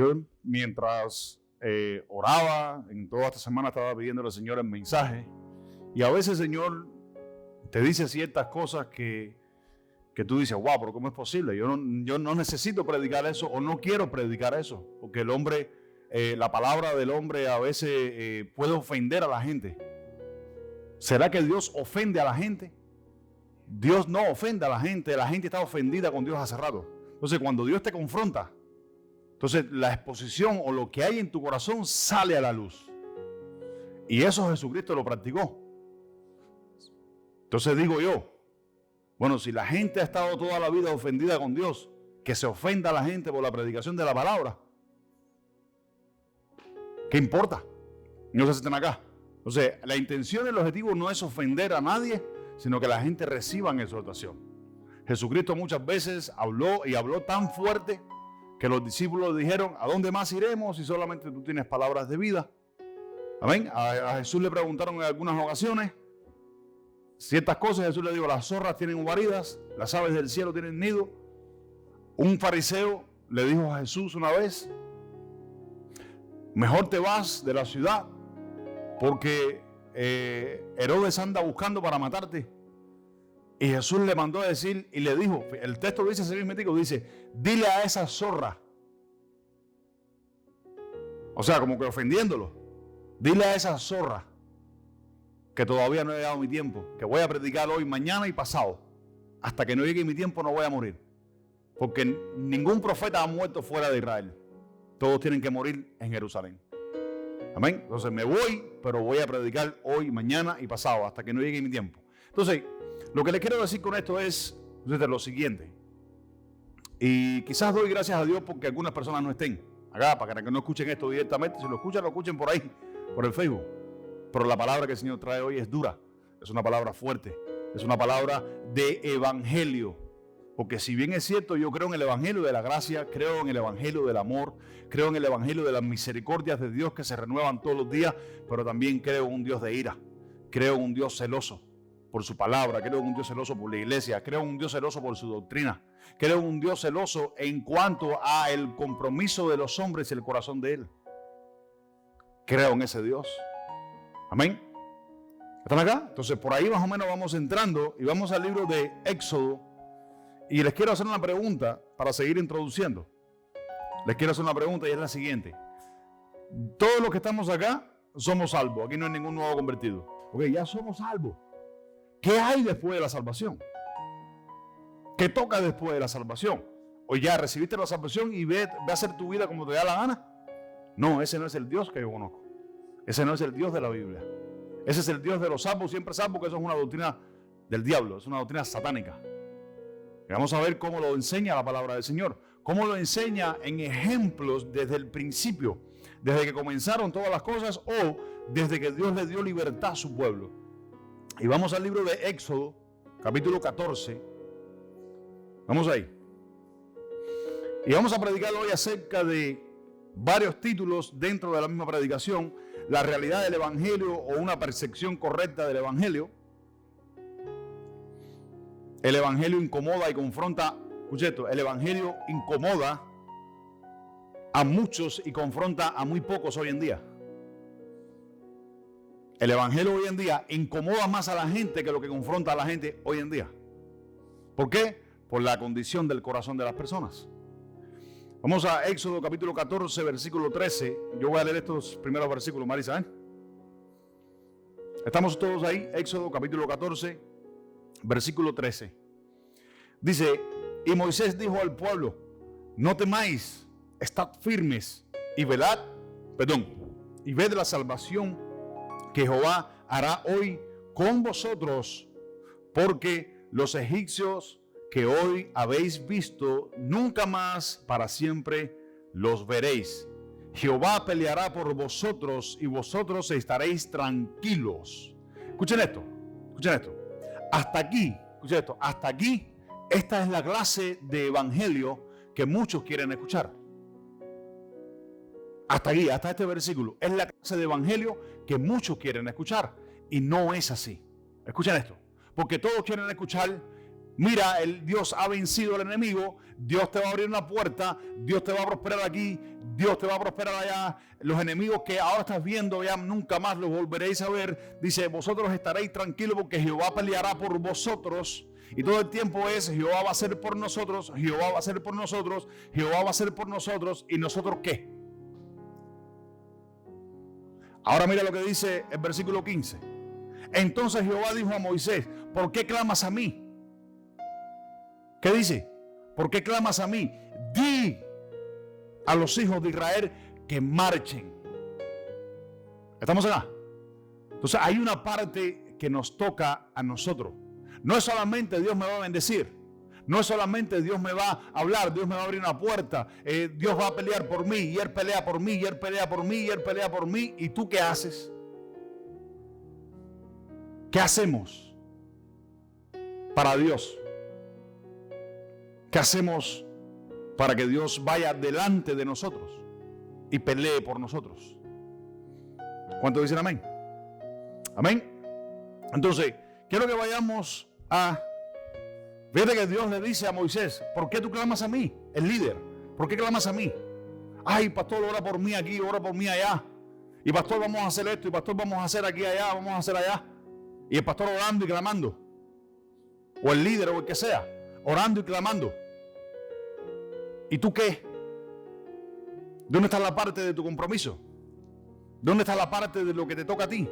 Yo mientras oraba, en toda esta semana estaba pidiendo al Señor el mensaje, y a veces el Señor te dice ciertas cosas que tú dices, wow, pero ¿cómo es posible? Yo no necesito predicar eso, o no quiero predicar eso, porque el hombre, la palabra del hombre a veces puede ofender a la gente. ¿Será que Dios ofende a la gente? Dios no ofende a la gente está ofendida con Dios hace rato. Entonces cuando Dios te confronta, entonces la exposición o lo que hay en tu corazón sale a la luz. Y eso Jesucristo lo practicó. Entonces digo yo, bueno, si la gente ha estado toda la vida ofendida con Dios, que se ofenda a la gente por la predicación de la palabra, ¿qué importa? No se sienten acá. Entonces, la intención y el objetivo no es ofender a nadie, sino que la gente reciba exhortación. Jesucristo muchas veces habló tan fuerte que los discípulos dijeron, ¿a dónde más iremos si solamente tú tienes palabras de vida? Amén. A Jesús le preguntaron en algunas ocasiones ciertas cosas. Jesús le dijo, las zorras tienen guaridas, las aves del cielo tienen nido. Un fariseo le dijo a Jesús una vez, mejor te vas de la ciudad porque Herodes anda buscando para matarte. Y Jesús le mandó a decir y le dijo, el texto dice así mismo, dice, dile a esa zorra. O sea, como que ofendiéndolo. Dile a esa zorra que todavía no he llegado mi tiempo, que voy a predicar hoy, mañana y pasado. Hasta que no llegue mi tiempo no voy a morir. Porque ningún profeta ha muerto fuera de Israel. Todos tienen que morir en Jerusalén. Amén. Entonces me voy, pero voy a predicar hoy, mañana y pasado, hasta que no llegue mi tiempo. Entonces, lo que les quiero decir con esto es lo siguiente. Y quizás doy gracias a Dios porque algunas personas no estén acá, para que no escuchen esto directamente. Si lo escuchen por ahí, por el Facebook. Pero la palabra que el Señor trae hoy es dura. Es una palabra fuerte. Es una palabra de evangelio. Porque si bien es cierto, yo creo en el evangelio de la gracia, creo en el evangelio del amor, creo en el evangelio de las misericordias de Dios que se renuevan todos los días, pero también creo en un Dios de ira. Creo en un Dios celoso por su palabra, creo en un Dios celoso por la iglesia, creo en un Dios celoso por su doctrina, creo en un Dios celoso en cuanto a el compromiso de los hombres y el corazón de Él. Creo en ese Dios. Amén. ¿Están acá? Entonces por ahí más o menos vamos entrando y vamos al libro de Éxodo y les quiero hacer una pregunta para seguir introduciendo. Les quiero hacer una pregunta y es la siguiente. Todos los que estamos acá somos salvos, aquí no hay ningún nuevo convertido. Ok, ya somos salvos. ¿Qué hay después de la salvación? ¿Qué toca después de la salvación? O ya recibiste la salvación y ve a hacer tu vida como te da la gana. No, ese no es el Dios que yo conozco. Ese no es el Dios de la Biblia. Ese es el Dios de los salvos, siempre salvos, que eso es una doctrina del diablo, es una doctrina satánica. Y vamos a ver cómo lo enseña la palabra del Señor. Cómo lo enseña en ejemplos desde el principio, desde que comenzaron todas las cosas o desde que Dios le dio libertad a su pueblo. Y vamos al libro de Éxodo, capítulo 14. Vamos ahí. Y vamos a predicar hoy acerca de varios títulos dentro de la misma predicación. La realidad del evangelio o una percepción correcta del evangelio. El evangelio incomoda y confronta. Escuche esto, el evangelio incomoda a muchos y confronta a muy pocos hoy en día. El evangelio hoy en día incomoda más a la gente que lo que confronta a la gente hoy en día. ¿Por qué? Por la condición del corazón de las personas. Vamos a Éxodo capítulo 14, versículo 13. Yo voy a leer estos primeros versículos, Marisa, ¿eh? ¿Estamos todos ahí? Éxodo capítulo 14, versículo 13. Dice, y Moisés dijo al pueblo, no temáis, estad firmes y ved la salvación que Jehová hará hoy con vosotros, porque los egipcios que hoy habéis visto, nunca más para siempre los veréis. Jehová peleará por vosotros y vosotros estaréis tranquilos. Escuchen esto. Hasta aquí, escuchen esto, hasta aquí, esta es la clase de evangelio que muchos quieren escuchar. Hasta aquí, hasta este versículo, es la clase de evangelio que muchos quieren escuchar. Y no es así. Escuchen esto. Porque todos quieren escuchar Mira, Dios ha vencido al enemigo, Dios te va a abrir una puerta, Dios te va a prosperar aquí, Dios te va a prosperar allá. Los enemigos que ahora estás viendo, ya nunca más los volveréis a ver. Dice, vosotros estaréis tranquilos porque Jehová peleará por vosotros. Y todo el tiempo es, Jehová va a ser por nosotros, Jehová va a ser por nosotros, Jehová va a ser por nosotros. ¿Y nosotros qué? Ahora mira lo que dice el versículo 15. Entonces Jehová dijo a Moisés, ¿por qué clamas a mí? ¿Qué dice? ¿Por qué clamas a mí? Di a los hijos de Israel que marchen. ¿Estamos acá? Entonces hay una parte que nos toca a nosotros. No es solamente Dios me va a bendecir. No es solamente Dios me va a hablar, Dios me va a abrir una puerta. Dios va a pelear por mí y Él pelea por mí y Él pelea por mí y Él pelea por mí. ¿Y tú qué haces? ¿Qué hacemos para Dios? ¿Qué hacemos para que Dios vaya delante de nosotros y pelee por nosotros? ¿Cuántos dicen amén? Amén. Entonces, quiero que vayamos a... Fíjate que Dios le dice a Moisés, ¿por qué tú clamas a mí? El líder, ¿por qué clamas a mí? Ay, pastor, ora por mí aquí, ora por mí allá. Y pastor, vamos a hacer esto, y pastor, vamos a hacer aquí, allá, vamos a hacer allá. Y el pastor orando y clamando. O el líder o el que sea, orando y clamando. ¿Y tú qué? ¿Dónde está la parte de tu compromiso? ¿Dónde está la parte de lo que te toca a ti?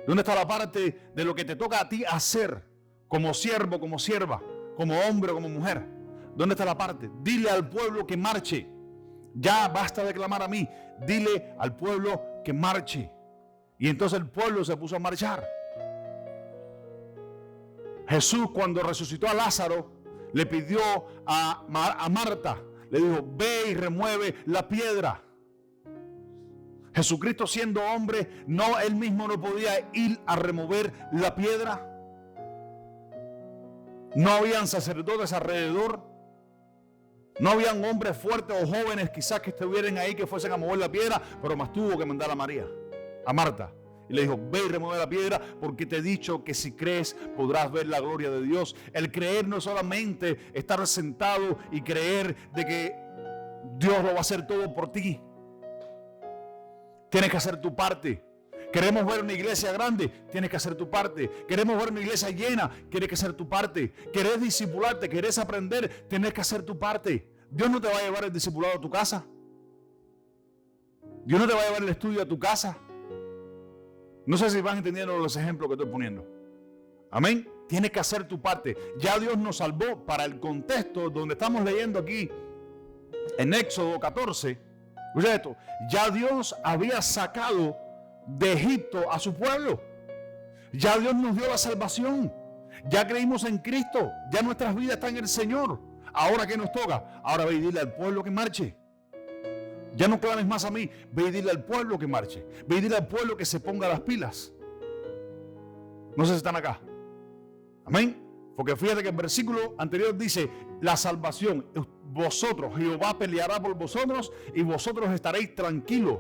¿Dónde está la parte de lo que te toca a ti hacer? Como siervo, como sierva, como hombre, como mujer. ¿Dónde está la parte? Dile al pueblo que marche. Ya basta de clamar a mí. Dile al pueblo que marche. Y entonces el pueblo se puso a marchar. Jesús, cuando resucitó a Lázaro, le pidió a Marta, le dijo, ve y remueve la piedra. Jesucristo, siendo hombre, él mismo no podía ir a remover la piedra. No habían sacerdotes alrededor. No habían hombres fuertes o jóvenes quizás que estuvieran ahí que fuesen a mover la piedra, pero más tuvo que mandar a Marta. Y le dijo, ve y remueve la piedra porque te he dicho que si crees podrás ver la gloria de Dios. El creer no es solamente estar sentado y creer de que Dios lo va a hacer todo por ti. Tienes que hacer tu parte. Queremos ver una iglesia grande, tienes que hacer tu parte. Queremos ver una iglesia llena, tienes que hacer tu parte. Querés discipularte, querés aprender, tienes que hacer tu parte. Dios no te va a llevar el discipulado a tu casa. Dios no te va a llevar el estudio a tu casa. No sé si van entendiendo los ejemplos que estoy poniendo. Amén. Tienes que hacer tu parte. Ya Dios nos salvó para el contexto donde estamos leyendo aquí en Éxodo 14. Escucha esto. Ya Dios había sacado de Egipto a su pueblo. Ya Dios nos dio la salvación. Ya creímos en Cristo. Ya nuestras vidas están en el Señor. Ahora, ¿qué nos toca? Ahora ve y dile al pueblo que marche. Ya no clames más a mí. Ve y dile al pueblo que marche. Ve y dile al pueblo que se ponga las pilas. No sé si están acá. Amén. Porque fíjate que el versículo anterior dice, la salvación, vosotros, Jehová peleará por vosotros y vosotros estaréis tranquilos.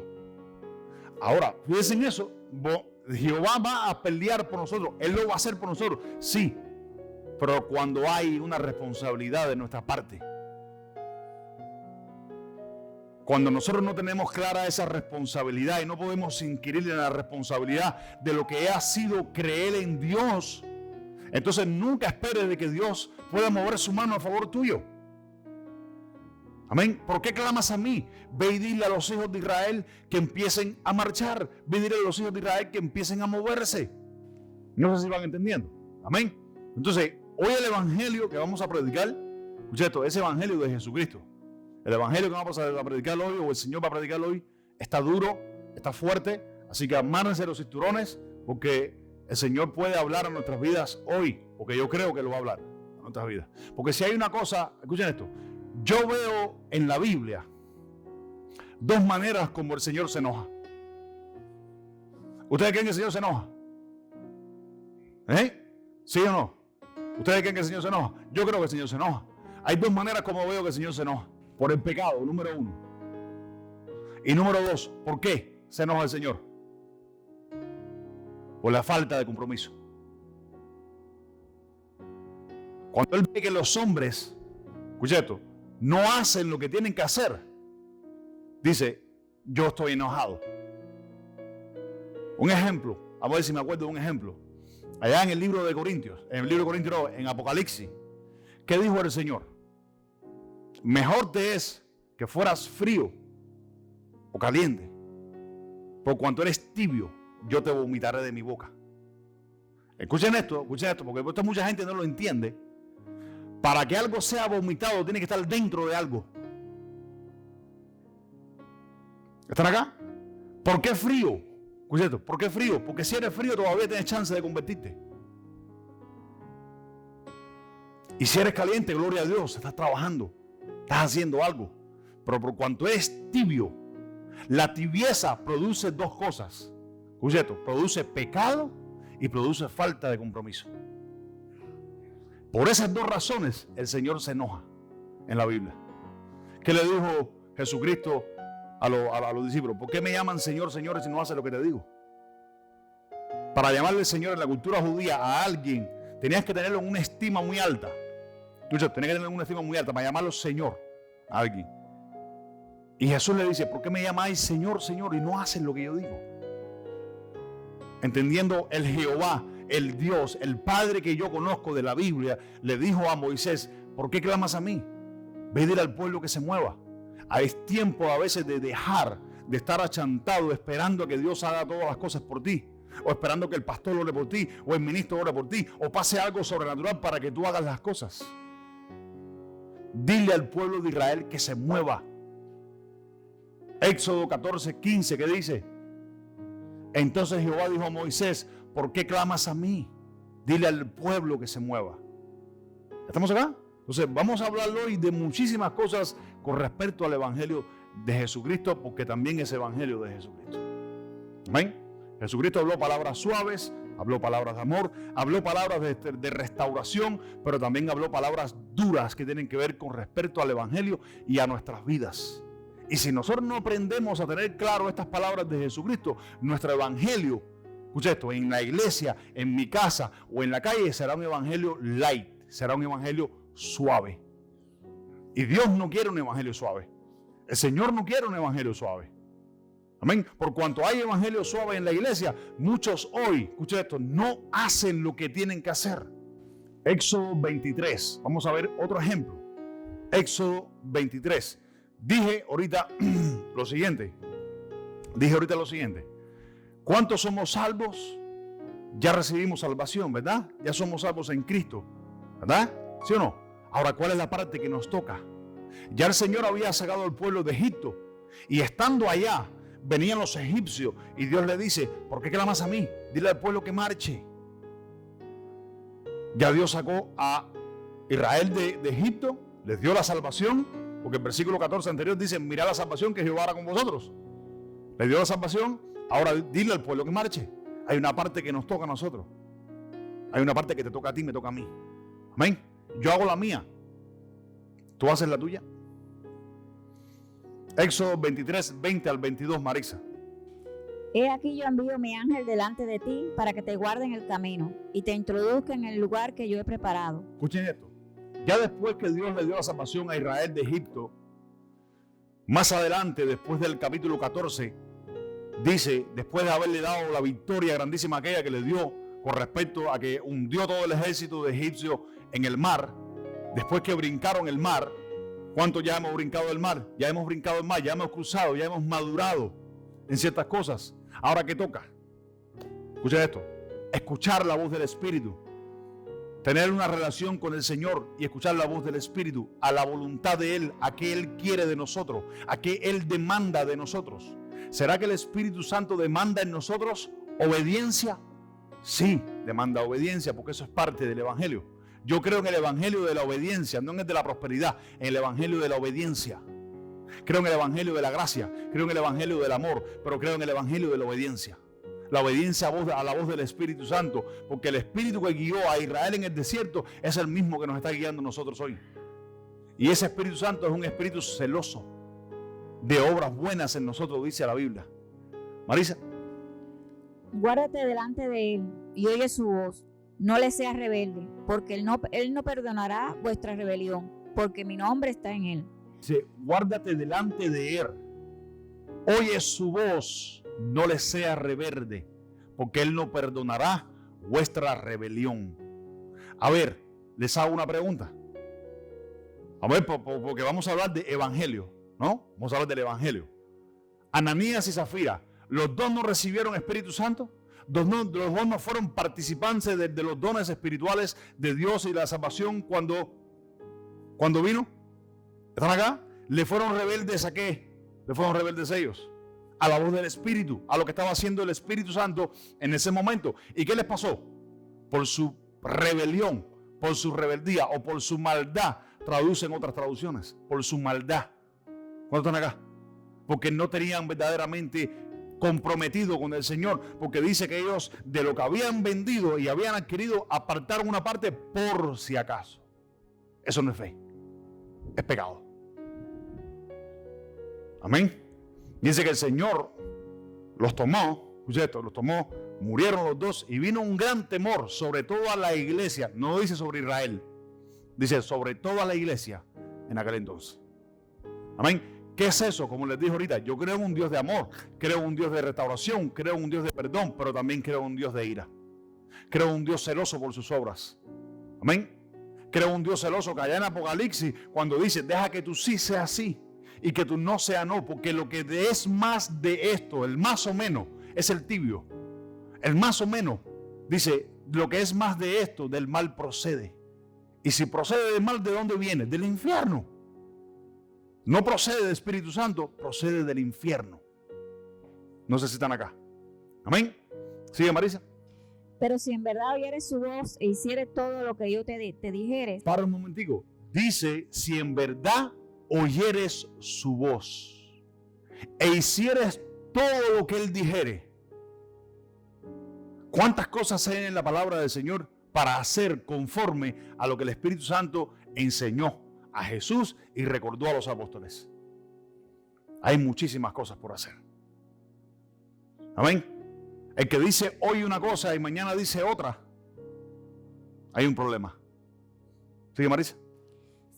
Ahora, fíjense en eso, Jehová va a pelear por nosotros, Él lo va a hacer por nosotros, sí, pero cuando hay una responsabilidad de nuestra parte. Cuando nosotros no tenemos clara esa responsabilidad y no podemos inquirirle la responsabilidad de lo que ha sido creer en Dios, entonces nunca esperes de que Dios pueda mover su mano a favor tuyo. Amén. ¿Por qué clamas a mí? Ve y dile a los hijos de Israel que empiecen a marchar. Ve y dile a los hijos de Israel que empiecen a moverse. No sé si van entendiendo. Amén. Entonces, hoy el evangelio que vamos a predicar, escucha esto, ese evangelio de Jesucristo. El evangelio que vamos a predicar hoy, o el Señor va a predicar hoy, está duro, está fuerte. Así que amárrense los cinturones, porque el Señor puede hablar a nuestras vidas hoy, porque yo creo que lo va a hablar a nuestras vidas. Porque si hay una cosa, escuchen esto, yo veo en la Biblia dos maneras como el Señor se enoja. ¿Ustedes creen que el Señor se enoja? ¿Sí o no? ¿Ustedes creen que el Señor se enoja? Yo creo que el Señor se enoja. Hay dos maneras como veo que el Señor se enoja. Por el pecado, número uno. Y número dos, ¿por qué se enoja el Señor? Por la falta de compromiso. Cuando él ve que los hombres, escucha esto, no hacen lo que tienen que hacer, dice, yo estoy enojado. Un ejemplo, vamos a ver si me acuerdo de un ejemplo. Allá en el libro de Corintios, en Apocalipsis, ¿qué dijo el Señor? Mejor te es que fueras frío o caliente, por cuanto eres tibio, yo te vomitaré de mi boca. Escuchen esto, porque esto mucha gente no lo entiende. Para que algo sea vomitado, tiene que estar dentro de algo. ¿Están acá? ¿Por qué frío? Escuchen esto, ¿por qué frío? Porque si eres frío todavía tienes chance de convertirte. Y si eres caliente, gloria a Dios, estás trabajando, estás haciendo algo. Pero por cuanto eres tibio, la tibieza produce dos cosas. Escuchen esto, produce pecado y produce falta de compromiso. Por esas dos razones el Señor se enoja en la Biblia. ¿Qué le dijo Jesucristo a los discípulos? ¿Por qué me llaman Señor, señores si no hacen lo que te digo? Para llamarle Señor en la cultura judía a alguien tenías que tenerlo en una estima muy alta. Tenías que tenerlo en una estima muy alta para llamarlo Señor a alguien. Y Jesús le dice, ¿por qué me llamáis Señor, Señor y no hacen lo que yo digo? Entendiendo el Jehová, el Dios, el Padre que yo conozco de la Biblia, le dijo a Moisés, ¿por qué clamas a mí? Ve y dile al pueblo que se mueva. Es tiempo a veces de dejar de estar achantado esperando a que Dios haga todas las cosas por ti, o esperando que el pastor ore por ti, o el ministro ore por ti, o pase algo sobrenatural para que tú hagas las cosas. Dile al pueblo de Israel que se mueva. Éxodo 14:15, ¿qué dice? Entonces Jehová dijo a Moisés, ¿por qué clamas a mí? Dile al pueblo que se mueva. ¿Estamos acá? Entonces vamos a hablar hoy de muchísimas cosas con respecto al Evangelio de Jesucristo, porque también es Evangelio de Jesucristo. ¿Amén? Jesucristo habló palabras suaves, habló palabras de amor, habló palabras de restauración, pero también habló palabras duras que tienen que ver con respecto al Evangelio y a nuestras vidas. Y si nosotros no aprendemos a tener claro estas palabras de Jesucristo, nuestro evangelio, escucha esto, en la iglesia, en mi casa o en la calle, será un evangelio light, será un evangelio suave. Y Dios no quiere un evangelio suave. El Señor no quiere un evangelio suave. Amén. Por cuanto hay evangelio suave en la iglesia, muchos hoy, escucha esto, no hacen lo que tienen que hacer. Éxodo 23, vamos a ver otro ejemplo. Éxodo 23. Dije ahorita lo siguiente. ¿Cuántos somos salvos? Ya recibimos salvación, ¿verdad? Ya somos salvos en Cristo, ¿verdad? ¿Sí o no? Ahora, ¿cuál es la parte que nos toca? Ya el Señor había sacado al pueblo de Egipto y estando allá venían los egipcios y Dios le dice, ¿por qué clamas a mí? Dile al pueblo que marche. Ya Dios sacó a Israel de Egipto, les dio la salvación. Porque el versículo 14 anterior dice, mirad la salvación que Jehová hará con vosotros. Le dio la salvación, ahora dile al pueblo que marche. Hay una parte que nos toca a nosotros. Hay una parte que te toca a ti, me toca a mí. Amén. Yo hago la mía. ¿Tú haces la tuya? Éxodo 23, 20 al 22, Marisa. He aquí yo envío mi ángel delante de ti para que te guarde en el camino y te introduzca en el lugar que yo he preparado. Escuchen esto. Ya después que Dios le dio la salvación a Israel de Egipto, más adelante, después del capítulo 14, dice, después de haberle dado la victoria grandísima aquella que le dio con respecto a que hundió todo el ejército de egipcios en el mar, después que brincaron el mar, ¿cuánto ya hemos brincado el mar? Ya hemos brincado el mar, ya hemos cruzado, ya hemos madurado en ciertas cosas. Ahora, ¿qué toca? Escucha esto, escuchar la voz del Espíritu. Tener una relación con el Señor y escuchar la voz del Espíritu, a la voluntad de Él, a qué Él quiere de nosotros, a qué Él demanda de nosotros. ¿Será que el Espíritu Santo demanda en nosotros obediencia? Sí, demanda obediencia, porque eso es parte del Evangelio. Yo creo en el Evangelio de la obediencia, no en el de la prosperidad, en el Evangelio de la obediencia. Creo en el Evangelio de la gracia, creo en el Evangelio del amor, pero creo en el Evangelio de la obediencia. La obediencia a la voz del Espíritu Santo, porque el Espíritu que guió a Israel en el desierto es el mismo que nos está guiando a nosotros hoy. Y ese Espíritu Santo es un espíritu celoso de obras buenas en nosotros, dice la Biblia. Marisa. Guárdate delante de él y oye su voz, No le seas rebelde, porque él no perdonará vuestra rebelión, porque mi nombre está en él. Dice, guárdate delante de él. Oye su voz, no le seas rebelde, porque él no perdonará vuestra rebelión. A ver, les hago una pregunta. A ver, porque vamos a hablar de evangelio, ¿no? Vamos a hablar del evangelio. Ananías y Zafira, ¿los dos no recibieron Espíritu Santo? Los dos no fueron participantes de los dones espirituales de Dios y la salvación cuando vino. ¿Están acá? ¿Le fueron rebeldes a qué? Le fueron rebeldes ellos. A la voz del Espíritu, a lo que estaba haciendo el Espíritu Santo en ese momento. ¿Y qué les pasó? Por su rebelión, por su rebeldía o por su maldad, traducen otras traducciones, por su maldad. ¿Cuántos están acá? Porque no tenían verdaderamente comprometido con el Señor, porque dice que ellos de lo que habían vendido y habían adquirido apartaron una parte por si acaso. Eso no es fe, es pecado. Amén. Dice que el Señor los tomó, escucha esto, los tomó, murieron los dos y vino un gran temor sobre toda la iglesia. No dice sobre Israel, dice sobre toda la iglesia en aquel entonces. Amén. ¿Qué es eso? Como les dije ahorita, yo creo en un Dios de amor, creo en un Dios de restauración, creo en un Dios de perdón, pero también creo en un Dios de ira. Creo en un Dios celoso por sus obras. Amén. Creo en un Dios celoso que allá en Apocalipsis, cuando dice, deja que tú sí sea así y que tú no sea no, porque lo que es más de esto, el más o menos, es el tibio. El más o menos, dice, lo que es más de esto, del mal procede. Y si procede del mal, ¿de dónde viene? Del infierno. No procede del Espíritu Santo, procede del infierno. No sé si están acá. Amén. Sigue, Marisa. Pero si en verdad oyeres su voz e hicieres todo lo que yo te dijere. Para un momentico. Dice, si en verdad oyeres su voz e hicieres todo lo que él dijere. ¿Cuántas cosas hay en la palabra del Señor para hacer conforme a lo que el Espíritu Santo enseñó a Jesús y recordó a los apóstoles? Hay muchísimas cosas por hacer. Amén. El que dice hoy una cosa y mañana dice otra, hay un problema. ¿Sigue, Marisa?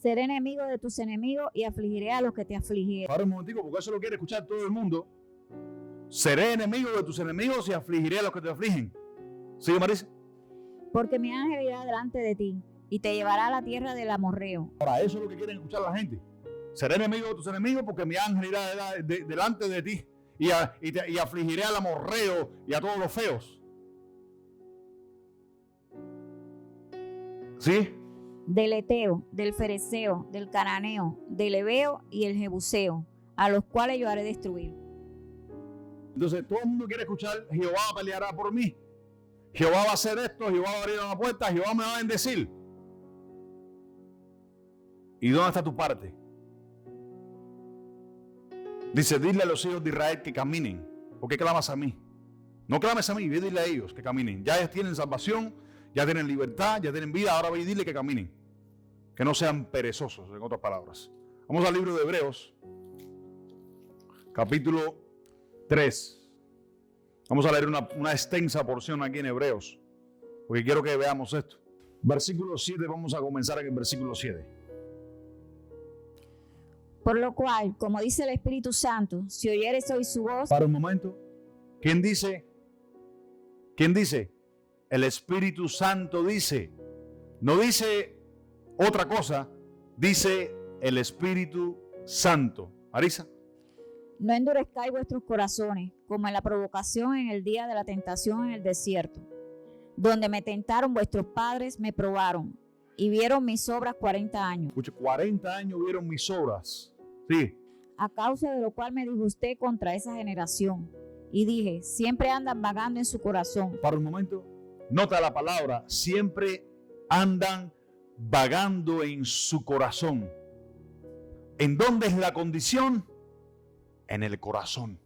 Seré enemigo de tus enemigos y afligiré a los que te afligieron. Para un momentico, porque eso lo quiere escuchar todo el mundo. Seré enemigo de tus enemigos y afligiré a los que te afligen. ¿Sigue, Marisa? Porque mi ángel irá delante de ti y te llevará a la tierra del amorreo. Para eso es lo que quieren escuchar la gente. Seré enemigo de tus enemigos porque mi ángel irá delante de ti y afligiré al amorreo y a todos los feos. ¿Sí? Del Eteo, del Fereceo, del Cananeo, del Ebeo y el Jebuseo, a los cuales yo haré destruir. Entonces todo el mundo quiere escuchar, Jehová peleará por mí. Jehová va a hacer esto, Jehová va a abrir una puerta, Jehová me va a bendecir. ¿Y dónde está tu parte? Dice, dile a los hijos de Israel que caminen. ¿Por qué clamas a mí? No clames a mí, ve y dile a ellos que caminen. Ya ellos tienen salvación, ya tienen libertad, ya tienen vida. Ahora ve y dile que caminen. Que no sean perezosos, en otras palabras. Vamos al libro de Hebreos, capítulo 3. Vamos a leer una extensa porción aquí en Hebreos, porque quiero que veamos esto. Versículo 7, vamos a comenzar en el versículo 7. Por lo cual, como dice el Espíritu Santo, si oyeres hoy su voz. Para un momento. ¿Quién dice? ¿Quién dice? El Espíritu Santo dice. No dice otra cosa, dice el Espíritu Santo. Marisa. No endurezcáis vuestros corazones, como en la provocación en el día de la tentación en el desierto, donde me tentaron vuestros padres, me probaron, y vieron mis obras 40 años. Escuche, 40 años vieron mis obras. Sí. A causa de lo cual me disgusté contra esa generación. Y dije, siempre andan vagando en su corazón. Para un momento, nota la palabra, siempre andan vagando en su corazón. ¿En dónde es la condición? En el corazón.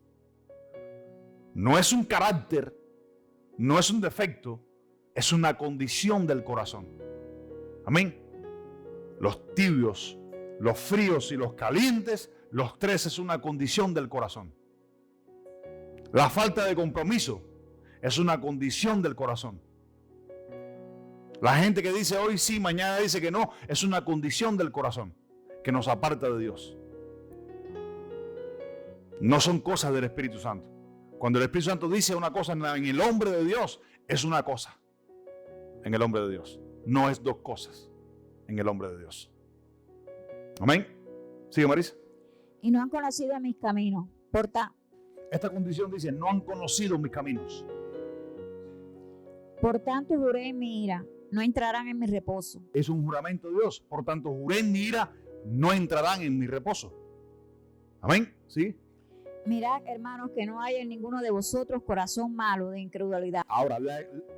No es un carácter, no es un defecto, es una condición del corazón. Amén. Los tibios, los fríos y los calientes, los tres es una condición del corazón. La falta de compromiso es una condición del corazón. La gente que dice hoy sí, mañana dice que no, es una condición del corazón que nos aparta de Dios. No son cosas del Espíritu Santo. Cuando el Espíritu Santo dice una cosa en el hombre de Dios, es una cosa en el hombre de Dios. No es dos cosas en el hombre de Dios. Amén. Sigue, Marisa. Y no han conocido mis caminos. Esta condición dice, no han conocido mis caminos. Por tanto juré en mi ira, no entrarán en mi reposo. Es un juramento de Dios. Por tanto, juré en mi ira, no entrarán en mi reposo. Amén. ¿Sí? Mirad, hermanos, que no haya en ninguno de vosotros corazón malo de incredulidad. Ahora,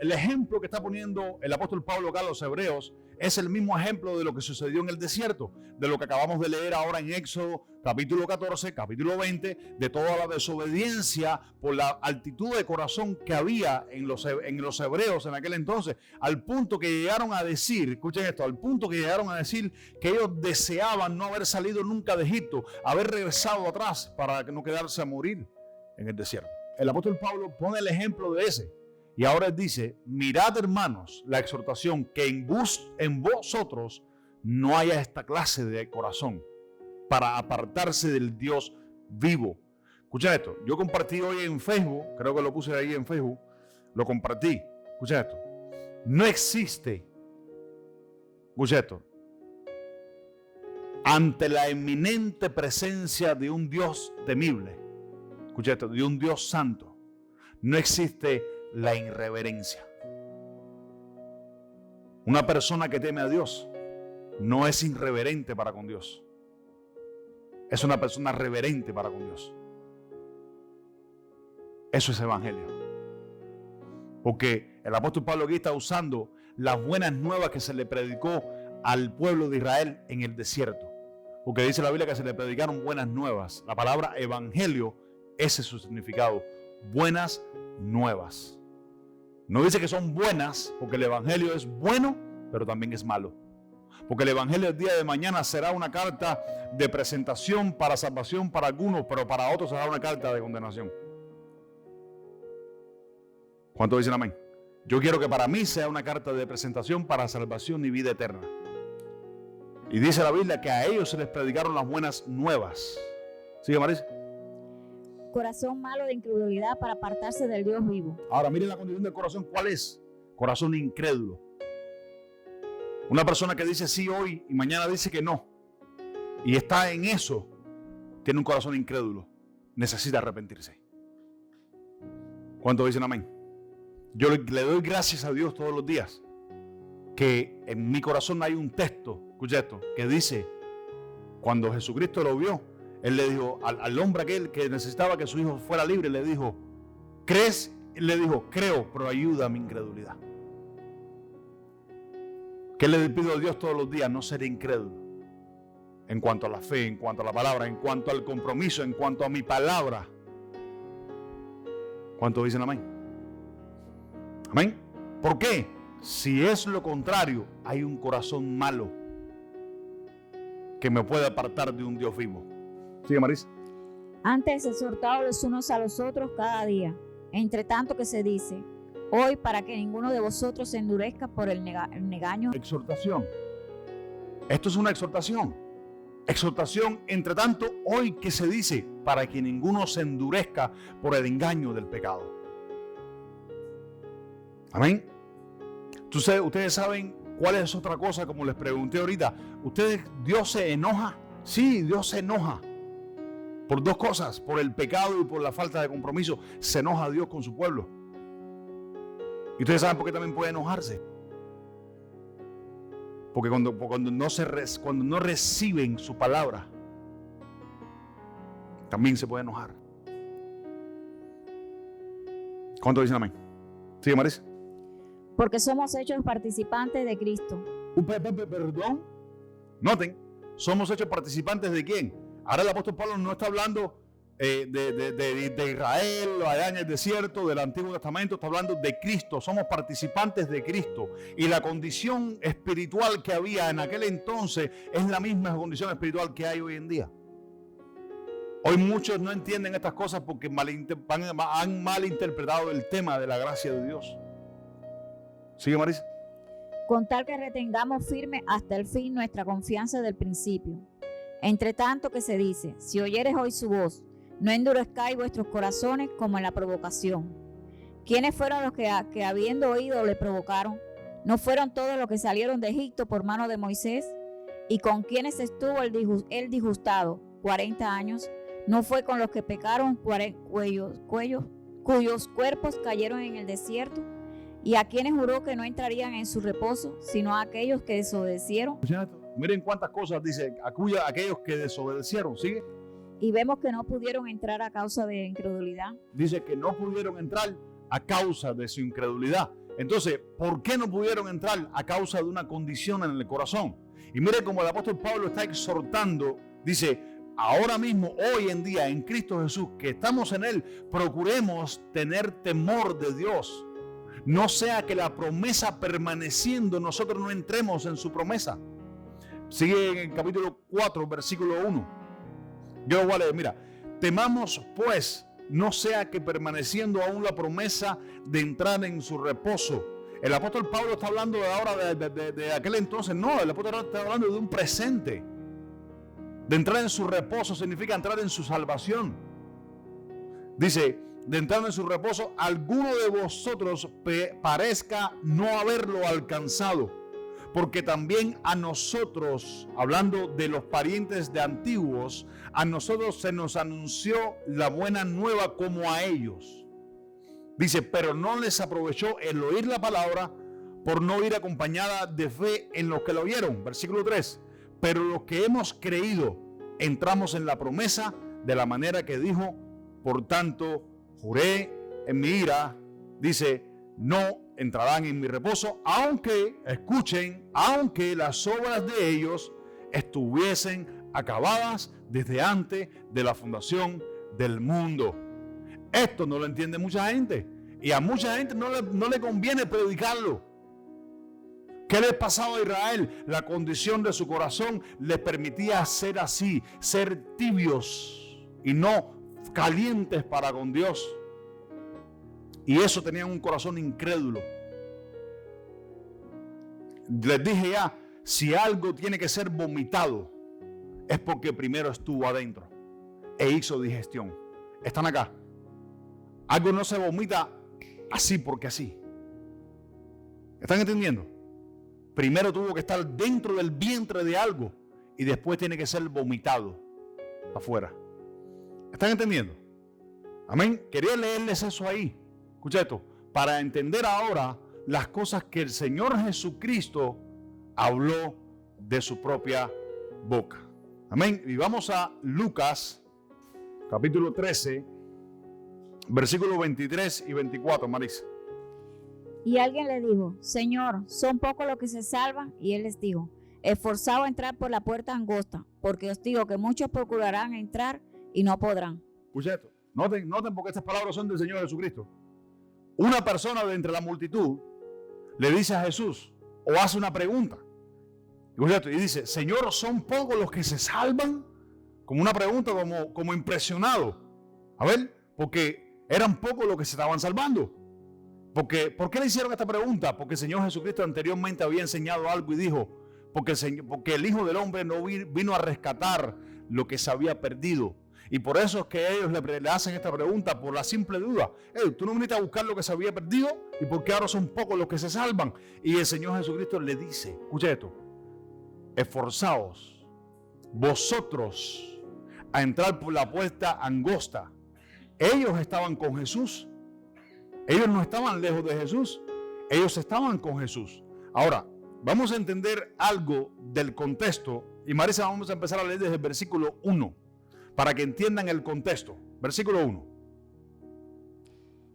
el ejemplo que está poniendo el apóstol Pablo acá a los hebreos es el mismo ejemplo de lo que sucedió en el desierto, de lo que acabamos de leer ahora en Éxodo, capítulo 14, capítulo 20, de toda la desobediencia por la altitud de corazón que había en los hebreos en aquel entonces, al punto que llegaron a decir, escuchen esto, al punto que llegaron a decir que ellos deseaban no haber salido nunca de Egipto, haber regresado atrás para no quedarse a morir en el desierto. El apóstol Pablo pone el ejemplo de ese. Y ahora él dice, mirad hermanos la exhortación que en vosotros no haya esta clase de corazón para apartarse del Dios vivo. Escucha esto, yo compartí hoy en Facebook, creo que lo puse ahí en Facebook, lo compartí. Escucha esto, no existe, escucha esto, ante la eminente presencia de un Dios temible, escucha esto, de un Dios santo, no existe la irreverencia. Una persona que teme a Dios no es irreverente para con Dios. Es una persona reverente para con Dios. Eso es evangelio. Porque el apóstol Pablo aquí está usando las buenas nuevas que se le predicó al pueblo de Israel en el desierto. Porque dice la Biblia que se le predicaron buenas nuevas. La palabra evangelio, ese es su significado. Buenas nuevas. No dice que son buenas, porque el evangelio es bueno, pero también es malo. Porque el evangelio el día de mañana será una carta de presentación para salvación para algunos, pero para otros será una carta de condenación. ¿Cuántos dicen amén? Yo quiero que para mí sea una carta de presentación para salvación y vida eterna. Y dice la Biblia que a ellos se les predicaron las buenas nuevas. ¿Sigue, Marisa? Corazón malo de incredulidad para apartarse del Dios vivo. Ahora miren la condición del corazón. ¿Cuál es? Corazón incrédulo. Una persona que dice sí hoy y mañana dice que no, y está en eso, tiene un corazón incrédulo. Necesita arrepentirse. ¿Cuántos dicen amén? Yo le doy gracias a Dios todos los días que en mi corazón hay un texto, escucha esto, que dice, cuando Jesucristo lo vio, Él le dijo al hombre aquel que necesitaba que su hijo fuera libre, le dijo, ¿crees? Él le dijo, creo, pero ayuda a mi incredulidad. ¿Qué le pido a Dios todos los días? No ser incrédulo. En cuanto a la fe, en cuanto a la palabra, en cuanto al compromiso, en cuanto a mi palabra. ¿Cuántos dicen amén? Amén. ¿Por qué? Si es lo contrario, hay un corazón malo que me puede apartar de un Dios vivo. Sigue, Marisa. Antes exhortados los unos a los otros cada día, entre tanto que se dice, hoy para que ninguno de vosotros se endurezca por el engaño. Exhortación. Esto es una exhortación. Exhortación, entre tanto, hoy que se dice, para que ninguno se endurezca por el engaño del pecado. Amén. Ustedes saben cuál es otra cosa, como les pregunté ahorita. ¿Dios se enoja? Sí, Dios se enoja. Por dos cosas, por el pecado y por la falta de compromiso. Se enoja Dios con su pueblo. Y ustedes saben por qué también puede enojarse. Porque cuando no reciben su palabra, también se puede enojar. ¿Cuánto dicen amén? ¿Sigue, Marisa? Porque somos hechos participantes de Cristo. Perdón. Noten, somos hechos participantes de quién. Ahora el apóstol Pablo no está hablando de Israel, allá en el desierto, del Antiguo Testamento. Está hablando de Cristo. Somos participantes de Cristo. Y la condición espiritual que había en aquel entonces es la misma condición espiritual que hay hoy en día. Hoy muchos no entienden estas cosas porque han malinterpretado el tema de la gracia de Dios. ¿Sigue, Marisa? con tal que retengamos firme hasta el fin nuestra confianza del principio. Entre tanto que se dice, si oyeres hoy su voz, no endurezcáis vuestros corazones como en la provocación. ¿Quiénes fueron los que habiendo oído le provocaron? ¿No fueron todos los que salieron de Egipto por mano de Moisés? ¿Y con quienes estuvo el disgustado 40 años? ¿No fue con los que pecaron cuyos cuerpos cayeron en el desierto? ¿Y a quienes juró que no entrarían en su reposo, sino a aquellos que desobedecieron? Miren cuántas cosas dice, aquellos que desobedecieron, ¿sigue? Y vemos que no pudieron entrar a causa de incredulidad. Dice que no pudieron entrar a causa de su incredulidad. Entonces, ¿por qué no pudieron entrar? A causa de una condición en el corazón. Y mire cómo el apóstol Pablo está exhortando, dice, ahora mismo, hoy en día, en Cristo Jesús, que estamos en Él, procuremos tener temor de Dios. No sea que la promesa permaneciendo, nosotros no entremos en su promesa. Sigue en el capítulo 4, versículo 1. Yo lo voy a leer, mira. Temamos pues, no sea que permaneciendo aún la promesa de entrar en su reposo. El apóstol Pablo está hablando de ahora de aquel entonces. No, el apóstol está hablando de un presente. De entrar en su reposo significa entrar en su salvación. Dice, de entrar en su reposo, alguno de vosotros parezca no haberlo alcanzado, porque también a nosotros, hablando de los parientes de antiguos, a nosotros se nos anunció la buena nueva como a ellos. Dice, pero no les aprovechó el oír la palabra por no ir acompañada de fe en los que la oyeron. Versículo 3, pero los que hemos creído entramos en la promesa de la manera que dijo, por tanto, juré en mi ira, dice, no entrarán en mi reposo, aunque, escuchen, aunque las obras de ellos estuviesen acabadas desde antes de la fundación del mundo. Esto no lo entiende mucha gente y a mucha gente no le conviene predicarlo. ¿Qué les pasaba a Israel? La condición de su corazón les permitía ser así, ser tibios y no calientes para con Dios. Y eso tenían un corazón incrédulo. Les dije ya, si algo tiene que ser vomitado, es porque primero estuvo adentro e hizo digestión. Están acá. Algo no se vomita así porque así. ¿Están entendiendo? Primero tuvo que estar dentro del vientre de algo y después tiene que ser vomitado afuera. ¿Están entendiendo? Amén. Quería leerles eso ahí. Escucha esto. Para entender ahora las cosas que el Señor Jesucristo habló de su propia boca. Amén. Y vamos a Lucas, capítulo 13, versículos 23 y 24, Marisa. Y alguien le dijo, Señor, ¿son pocos los que se salvan? Y él les dijo, esforzaos a entrar por la puerta angosta, porque os digo que muchos procurarán entrar y no podrán. Escucha esto. Noten porque estas palabras son del Señor Jesucristo. Una persona de entre la multitud le dice a Jesús, o hace una pregunta. Escucha esto, y dice, Señor, ¿son pocos los que se salvan? Como una pregunta, como impresionado. A ver, porque eran pocos los que se estaban salvando. ¿Por qué le hicieron esta pregunta? Porque el Señor Jesucristo anteriormente había enseñado algo y dijo, porque el Hijo del Hombre no vino a rescatar lo que se había perdido. Y por eso es que ellos le hacen esta pregunta por la simple duda. Tú no viniste a buscar lo que se había perdido y por qué ahora son pocos los que se salvan. Y el Señor Jesucristo le dice, escucha esto, esforzaos vosotros a entrar por la puerta angosta. Ellos estaban con Jesús. Ellos no estaban lejos de Jesús. Ellos estaban con Jesús. Ahora, vamos a entender algo del contexto. Y Marisa, vamos a empezar a leer desde el versículo 1. Para que entiendan el contexto. Versículo 1.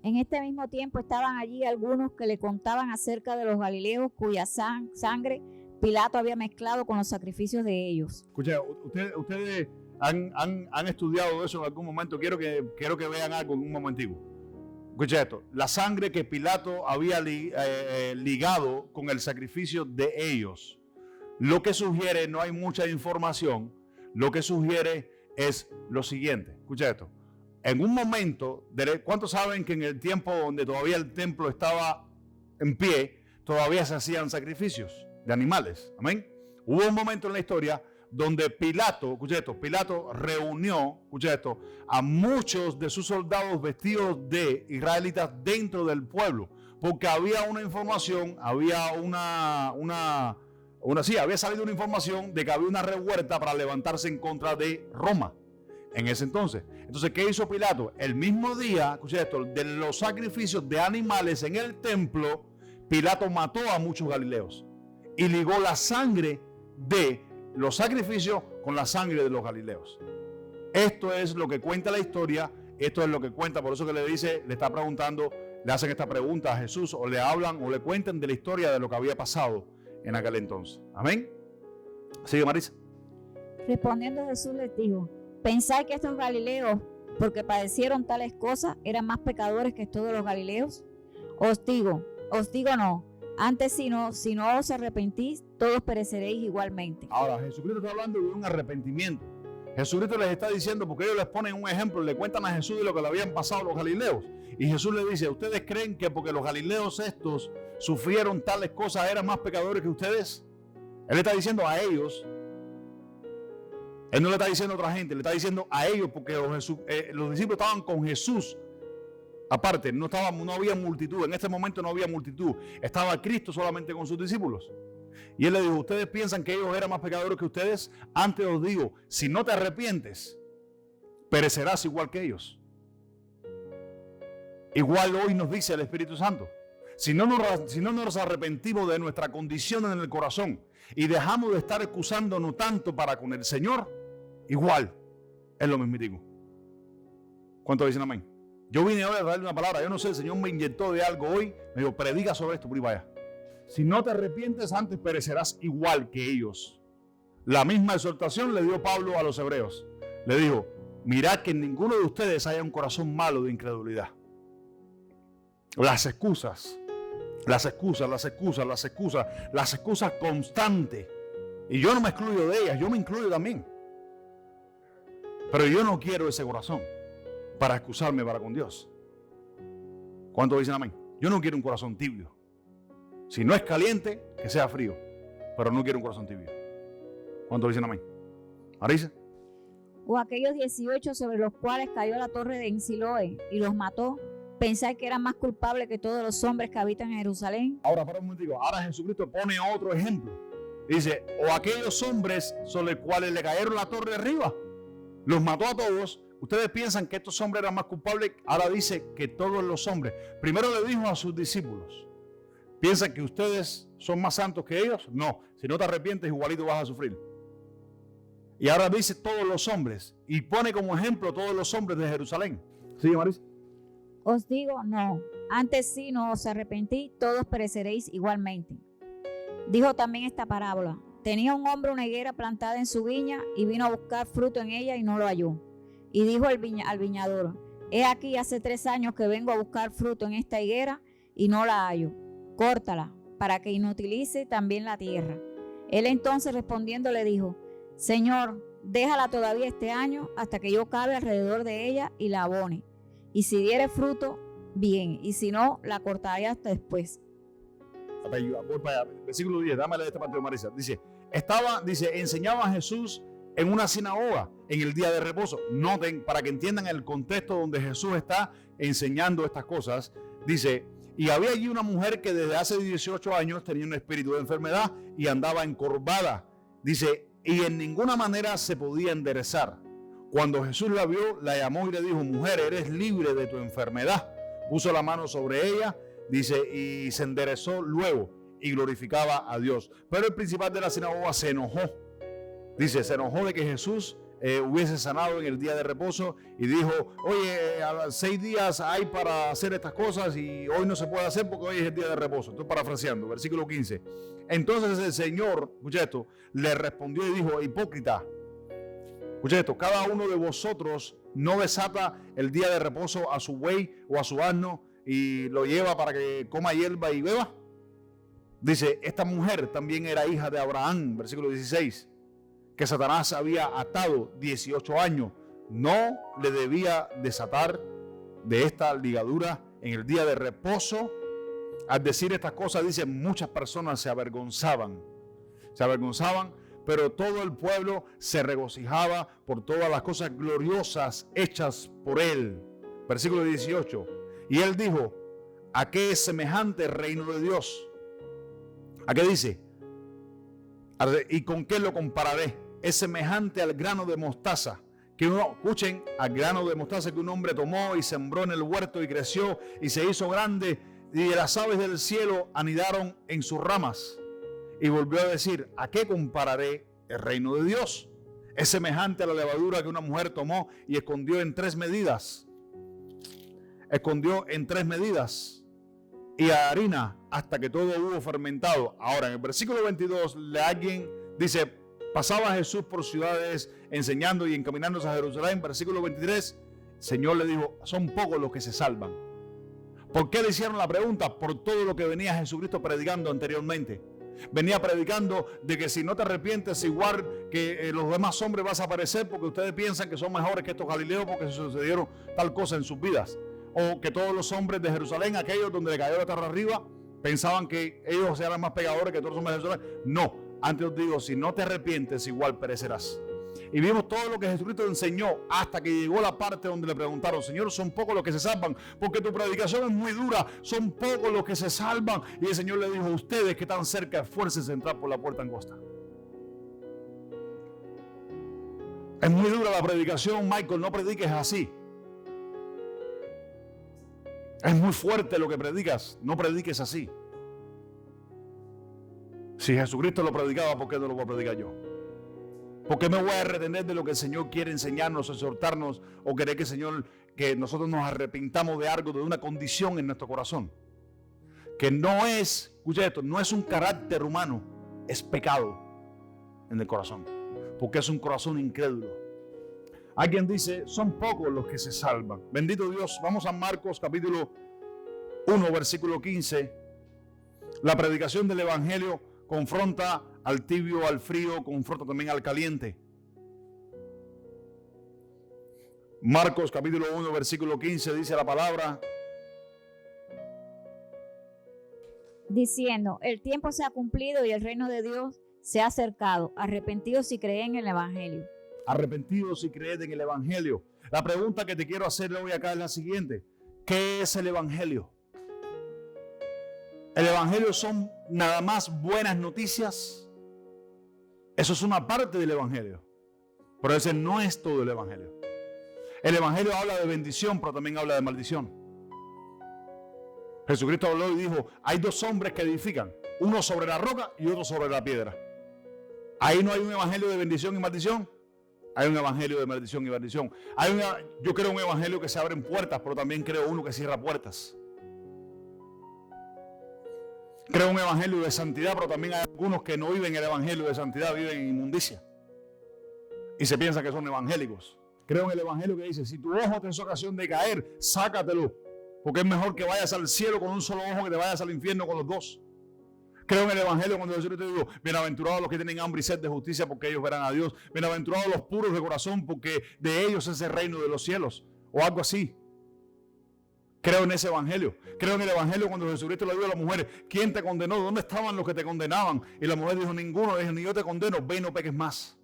En este mismo tiempo estaban allí algunos que le contaban acerca de los galileos cuya sangre Pilato había mezclado con los sacrificios de ellos. Escucha, ustedes han estudiado eso en algún momento. Quiero que vean algo en un momentico. Escucha esto. La sangre que Pilato había ligado con el sacrificio de ellos. Lo que sugiere, no hay mucha información. Lo que sugiere es lo siguiente. Escucha esto. En un momento, ¿cuántos saben que en el tiempo donde todavía el templo estaba en pie, todavía se hacían sacrificios de animales. Amén. Hubo un momento en la historia donde Pilato, escucha esto, Pilato reunió, escucha esto, a muchos de sus soldados vestidos de israelitas dentro del pueblo, porque había una información, había había salido una información de que había una revuelta para levantarse en contra de Roma en ese entonces. Entonces, ¿qué hizo Pilato? El mismo día, escucha esto, de los sacrificios de animales en el templo, Pilato mató a muchos galileos y ligó la sangre de los sacrificios con la sangre de los galileos. Esto es lo que cuenta la historia, esto es lo que cuenta, por eso que le está preguntando, le hacen esta pregunta a Jesús, o le hablan o le cuentan de la historia de lo que había pasado en aquel entonces. Amén. Sigue, Marisa. Respondiendo Jesús les dijo: ¿pensáis que estos galileos, porque padecieron tales cosas, eran más pecadores que todos los galileos? Os digo no. Antes, si no os arrepentís, todos pereceréis igualmente. Ahora, Jesucristo está hablando de un arrepentimiento. Jesucristo les está diciendo, porque ellos les ponen un ejemplo, le cuentan a Jesús de lo que le habían pasado a los galileos. Y Jesús les dice: ¿ustedes creen que porque los galileos estos sufrieron tales cosas eran más pecadores que ustedes? Él le está diciendo a ellos. Él no le está diciendo a otra gente, le está diciendo a ellos, porque los discípulos estaban con Jesús. Aparte, no había multitud, en este momento no había multitud, estaba Cristo solamente con sus discípulos. Y él le dijo: ¿ustedes piensan que ellos eran más pecadores que ustedes? Antes os digo, si no te arrepientes, perecerás igual que ellos. Igual hoy nos dice el Espíritu Santo. Si no nos arrepentimos de nuestra condición en el corazón y dejamos de estar excusándonos tanto para con el Señor, igual es lo mismitico. ¿Cuántos dicen amén? Yo vine hoy a darle una palabra. Yo no sé, el Señor me inyectó de algo hoy. Me dijo: predica sobre esto, por ahí vaya. Si no te arrepientes antes, perecerás igual que ellos. La misma exhortación le dio Pablo a los hebreos. Le dijo: mirad que en ninguno de ustedes haya un corazón malo de incredulidad. Las excusas constantes. Y yo no me excluyo de ellas, yo me incluyo también. Pero yo no quiero ese corazón para excusarme para con Dios. ¿Cuántos dicen amén? Yo no quiero un corazón tibio. Si no es caliente, que sea frío. Pero no quiero un corazón tibio. ¿Cuántos dicen amén? Marisa. O aquellos 18 sobre los cuales cayó la torre de Siloé y los mató, ¿pensáis que eran más culpables que todos los hombres que habitan en Jerusalén? Ahora, para un momento, ahora Jesucristo pone otro ejemplo. Dice: o aquellos hombres sobre los cuales le cayeron la torre de arriba, los mató a todos. ¿Ustedes piensan que estos hombres eran más culpables? Ahora dice que todos los hombres. Primero le dijo a sus discípulos: ¿piensan que ustedes son más santos que ellos? No, si no te arrepientes, igualito vas a sufrir. Y ahora dice todos los hombres, y pone como ejemplo todos los hombres de Jerusalén. ¿Sí, Marisa? Os digo no. Antes, si no os arrepentís, todos pereceréis igualmente. Dijo también esta parábola: tenía un hombre una higuera plantada en su viña, y vino a buscar fruto en ella y no lo halló. Y dijo al viñador: he aquí, hace 3 años que vengo a buscar fruto en esta higuera y no la hallo. Córtala, para que inutilice también la tierra. Él entonces respondiendo le dijo: Señor, déjala todavía este año hasta que yo cabe alrededor de ella y la abone. Y si diere fruto, bien, y si no, la cortaré hasta después. Voy para allá. Versículo 10, dámele esta parte de Marisa. Dice, enseñaba a Jesús en una sinagoga en el día de reposo. Noten, para que entiendan el contexto donde Jesús está enseñando estas cosas. Dice: y había allí una mujer que desde hace 18 años tenía un espíritu de enfermedad y andaba encorvada. Dice, y en ninguna manera se podía enderezar. Cuando Jesús la vio, la llamó y le dijo: mujer, eres libre de tu enfermedad. Puso la mano sobre ella, dice, y se enderezó luego y glorificaba a Dios. Pero el principal de la sinagoga se enojó. Dice, se enojó de que Jesús hubiese sanado en el día de reposo y dijo: oye, a los 6 días hay para hacer estas cosas y hoy no se puede hacer porque hoy es el día de reposo. Estoy parafraseando, versículo 15. Entonces el Señor, escucha esto, le respondió y dijo: hipócrita, escucha esto, cada uno de vosotros no desata el día de reposo a su buey o a su asno y lo lleva para que coma hierba y beba. Dice, esta mujer también era hija de Abraham, versículo 16, que Satanás había atado 18 años. No le debía desatar de esta ligadura en el día de reposo Al decir estas cosas, dice, muchas personas se avergonzaban, pero todo el pueblo se regocijaba por todas las cosas gloriosas hechas por él. Versículo 18. Y él dijo, ¿a qué es semejante el reino de Dios? ¿A qué dice? ¿Y con qué lo compararé? Es semejante al grano de mostaza, escuchen, al grano de mostaza que un hombre tomó y sembró en el huerto y creció y se hizo grande, y las aves del cielo anidaron en sus ramas. Y volvió a decir, ¿a qué compararé el reino de Dios? Es semejante a la levadura que una mujer tomó y escondió en 3 medidas. Y a harina hasta que todo hubo fermentado. Ahora, en el versículo 22, alguien dice, pasaba Jesús por ciudades enseñando y encaminándose a Jerusalén. Versículo 23, el Señor le dijo, son pocos los que se salvan. ¿Por qué le hicieron la pregunta? Por todo lo que venía Jesucristo predicando anteriormente. Venía predicando de que si no te arrepientes, igual que los demás hombres vas a perecer, porque ustedes piensan que son mejores que estos galileos porque se sucedieron tal cosa en sus vidas. O que todos los hombres de Jerusalén, aquellos donde le cayó la tierra arriba, pensaban que ellos eran más pecadores que todos los hombres de Jerusalén. No, antes os digo, si no te arrepientes, igual perecerás. Y vimos todo lo que Jesucristo enseñó hasta que llegó la parte donde le preguntaron, Señor, son pocos los que se salvan, porque tu predicación es muy dura, son pocos los que se salvan. Y el Señor le dijo, ustedes que están cerca, esfuércense a entrar por la puerta angosta. Es muy dura la predicación, Michael, no prediques así. Es muy fuerte lo que predicas, no prediques así. Si Jesucristo lo predicaba, ¿por qué no lo voy a predicar yo? ¿Por qué me voy a retener de lo que el Señor quiere enseñarnos, exhortarnos, o querer que el Señor, que nosotros nos arrepintamos de algo, de una condición en nuestro corazón? Que no es, escucha esto, no es un carácter humano, es pecado en el corazón, porque es un corazón incrédulo. Alguien dice, son pocos los que se salvan. Bendito Dios, vamos a Marcos capítulo 1, versículo 15. La predicación del Evangelio confronta al tibio, al frío, confronta también al caliente. Marcos capítulo 1, versículo 15 dice la palabra. Diciendo, el tiempo se ha cumplido y el reino de Dios se ha acercado. Arrepentidos si creen en el Evangelio. Arrepentidos si creen en el Evangelio. La pregunta que te quiero hacer hoy acá es la siguiente. ¿Qué es el Evangelio? ¿El Evangelio son nada más buenas noticias? Eso es una parte del Evangelio, pero ese no es todo el Evangelio. El Evangelio habla de bendición, pero también habla de maldición. Jesucristo habló y dijo, hay 2 hombres que edifican, uno sobre la roca y otro sobre la piedra. Ahí no hay un evangelio de bendición y maldición, hay un evangelio de maldición y bendición. Yo creo un evangelio que se abren puertas, pero también creo uno que cierra puertas. Creo un evangelio de santidad, pero también hay algunos que no viven el evangelio de santidad, viven en inmundicia. Y se piensa que son evangélicos. Creo en el evangelio que dice, si tu ojo te es ocasión de caer, sácatelo. Porque es mejor que vayas al cielo con un solo ojo que te vayas al infierno con los 2. Creo en el evangelio cuando Jesús te digo, bienaventurados los que tienen hambre y sed de justicia, porque ellos verán a Dios. Bienaventurados los puros de corazón, porque de ellos es el reino de los cielos. O algo así. Creo en ese evangelio. Creo en el evangelio cuando Jesucristo le dijo a la mujer, ¿quién te condenó? ¿Dónde estaban los que te condenaban? Y la mujer dijo, ninguno. Le dijo, ni yo te condeno, ve y no peques más.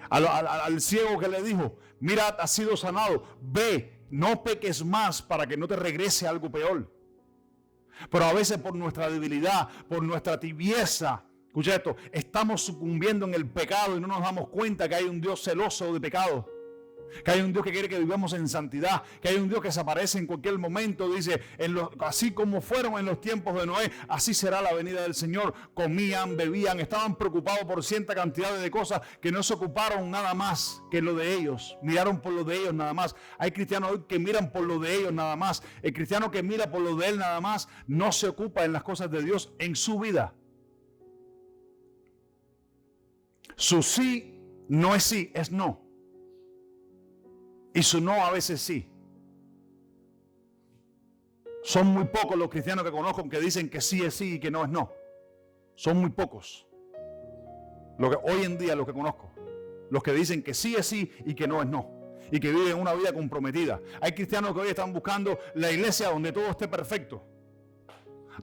Al ciego que le dijo, mira, has sido sanado, ve, no peques más para que no te regrese algo peor. Pero a veces por nuestra debilidad, por nuestra tibieza, escucha esto, estamos sucumbiendo en el pecado y no nos damos cuenta que hay un Dios celoso de pecado. Que hay un Dios que quiere que vivamos en santidad, que hay un Dios que se aparece en cualquier momento, dice, así como fueron en los tiempos de Noé, así será la venida del Señor. Comían, bebían, estaban preocupados por cierta cantidad de cosas que no se ocuparon nada más que lo de ellos, miraron por lo de ellos nada más. Hay cristianos hoy que miran por lo de ellos nada más. El cristiano que mira por lo de él nada más no se ocupa en las cosas de Dios en su vida. Su sí no es sí, es no. Y su no a veces sí. Son muy pocos los cristianos que conozco que dicen que sí es sí y que no es no. Son muy pocos. Hoy en día los que conozco. Los que dicen que sí es sí y que no es no. Y que viven una vida comprometida. Hay cristianos que hoy están buscando la iglesia donde todo esté perfecto.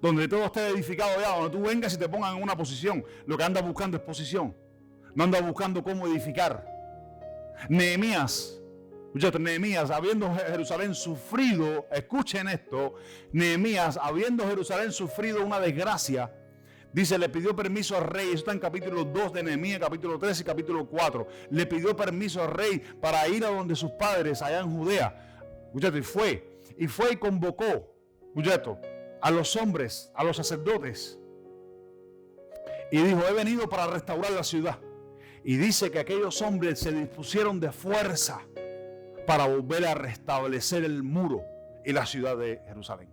donde todo esté edificado ya, donde tú vengas y te pongan en una posición. Lo que andas buscando es posición. No andas buscando cómo edificar. Nehemías, habiendo Jerusalén sufrido, escuchen esto, Nehemías, habiendo Jerusalén sufrido una desgracia, dice, le pidió permiso al rey. Eso está en capítulo 2 de Nehemías, capítulo 3 y capítulo 4. Le pidió permiso al rey para ir a donde sus padres, allá en Judea. Escucha, y fue y convocó, escucha, a los hombres, a los sacerdotes. Y dijo, he venido para restaurar la ciudad. Y dice que aquellos hombres se dispusieron de fuerza para volver a restablecer el muro y la ciudad de Jerusalén.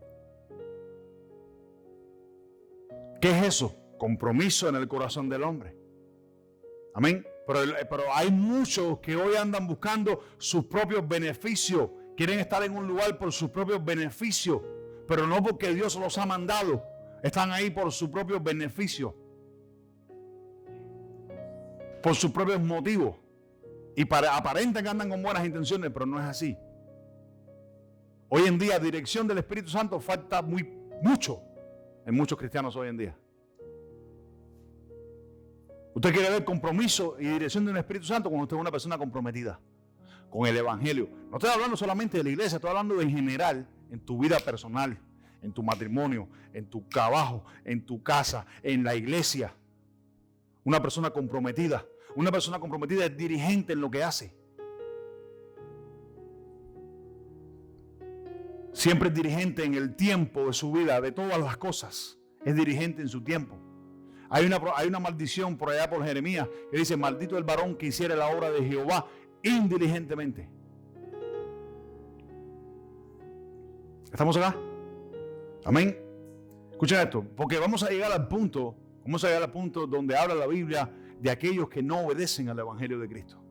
¿Qué es eso? Compromiso en el corazón del hombre. Amén. Pero hay muchos que hoy andan buscando sus propios beneficios. Quieren estar en un lugar por sus propios beneficios, pero no porque Dios los ha mandado. Están ahí por sus propios beneficios, por sus propios motivos. Y aparentan que andan con buenas intenciones, pero no es así. Hoy en día, dirección del Espíritu Santo falta mucho en muchos cristianos hoy en día. Usted quiere ver compromiso y dirección del Espíritu Santo cuando usted es una persona comprometida con el Evangelio. No estoy hablando solamente de la iglesia, estoy hablando en general, en tu vida personal, en tu matrimonio, en tu trabajo, en tu casa, en la iglesia. Una persona comprometida es dirigente en lo que hace. Siempre es dirigente en el tiempo de su vida, de todas las cosas. Es dirigente en su tiempo. Hay una maldición por allá por Jeremías que dice, maldito el varón que hiciera la obra de Jehová indiligentemente. ¿Estamos acá? Amén. Escuchen esto, porque vamos a llegar al punto donde habla la Biblia de aquellos que no obedecen al Evangelio de Cristo.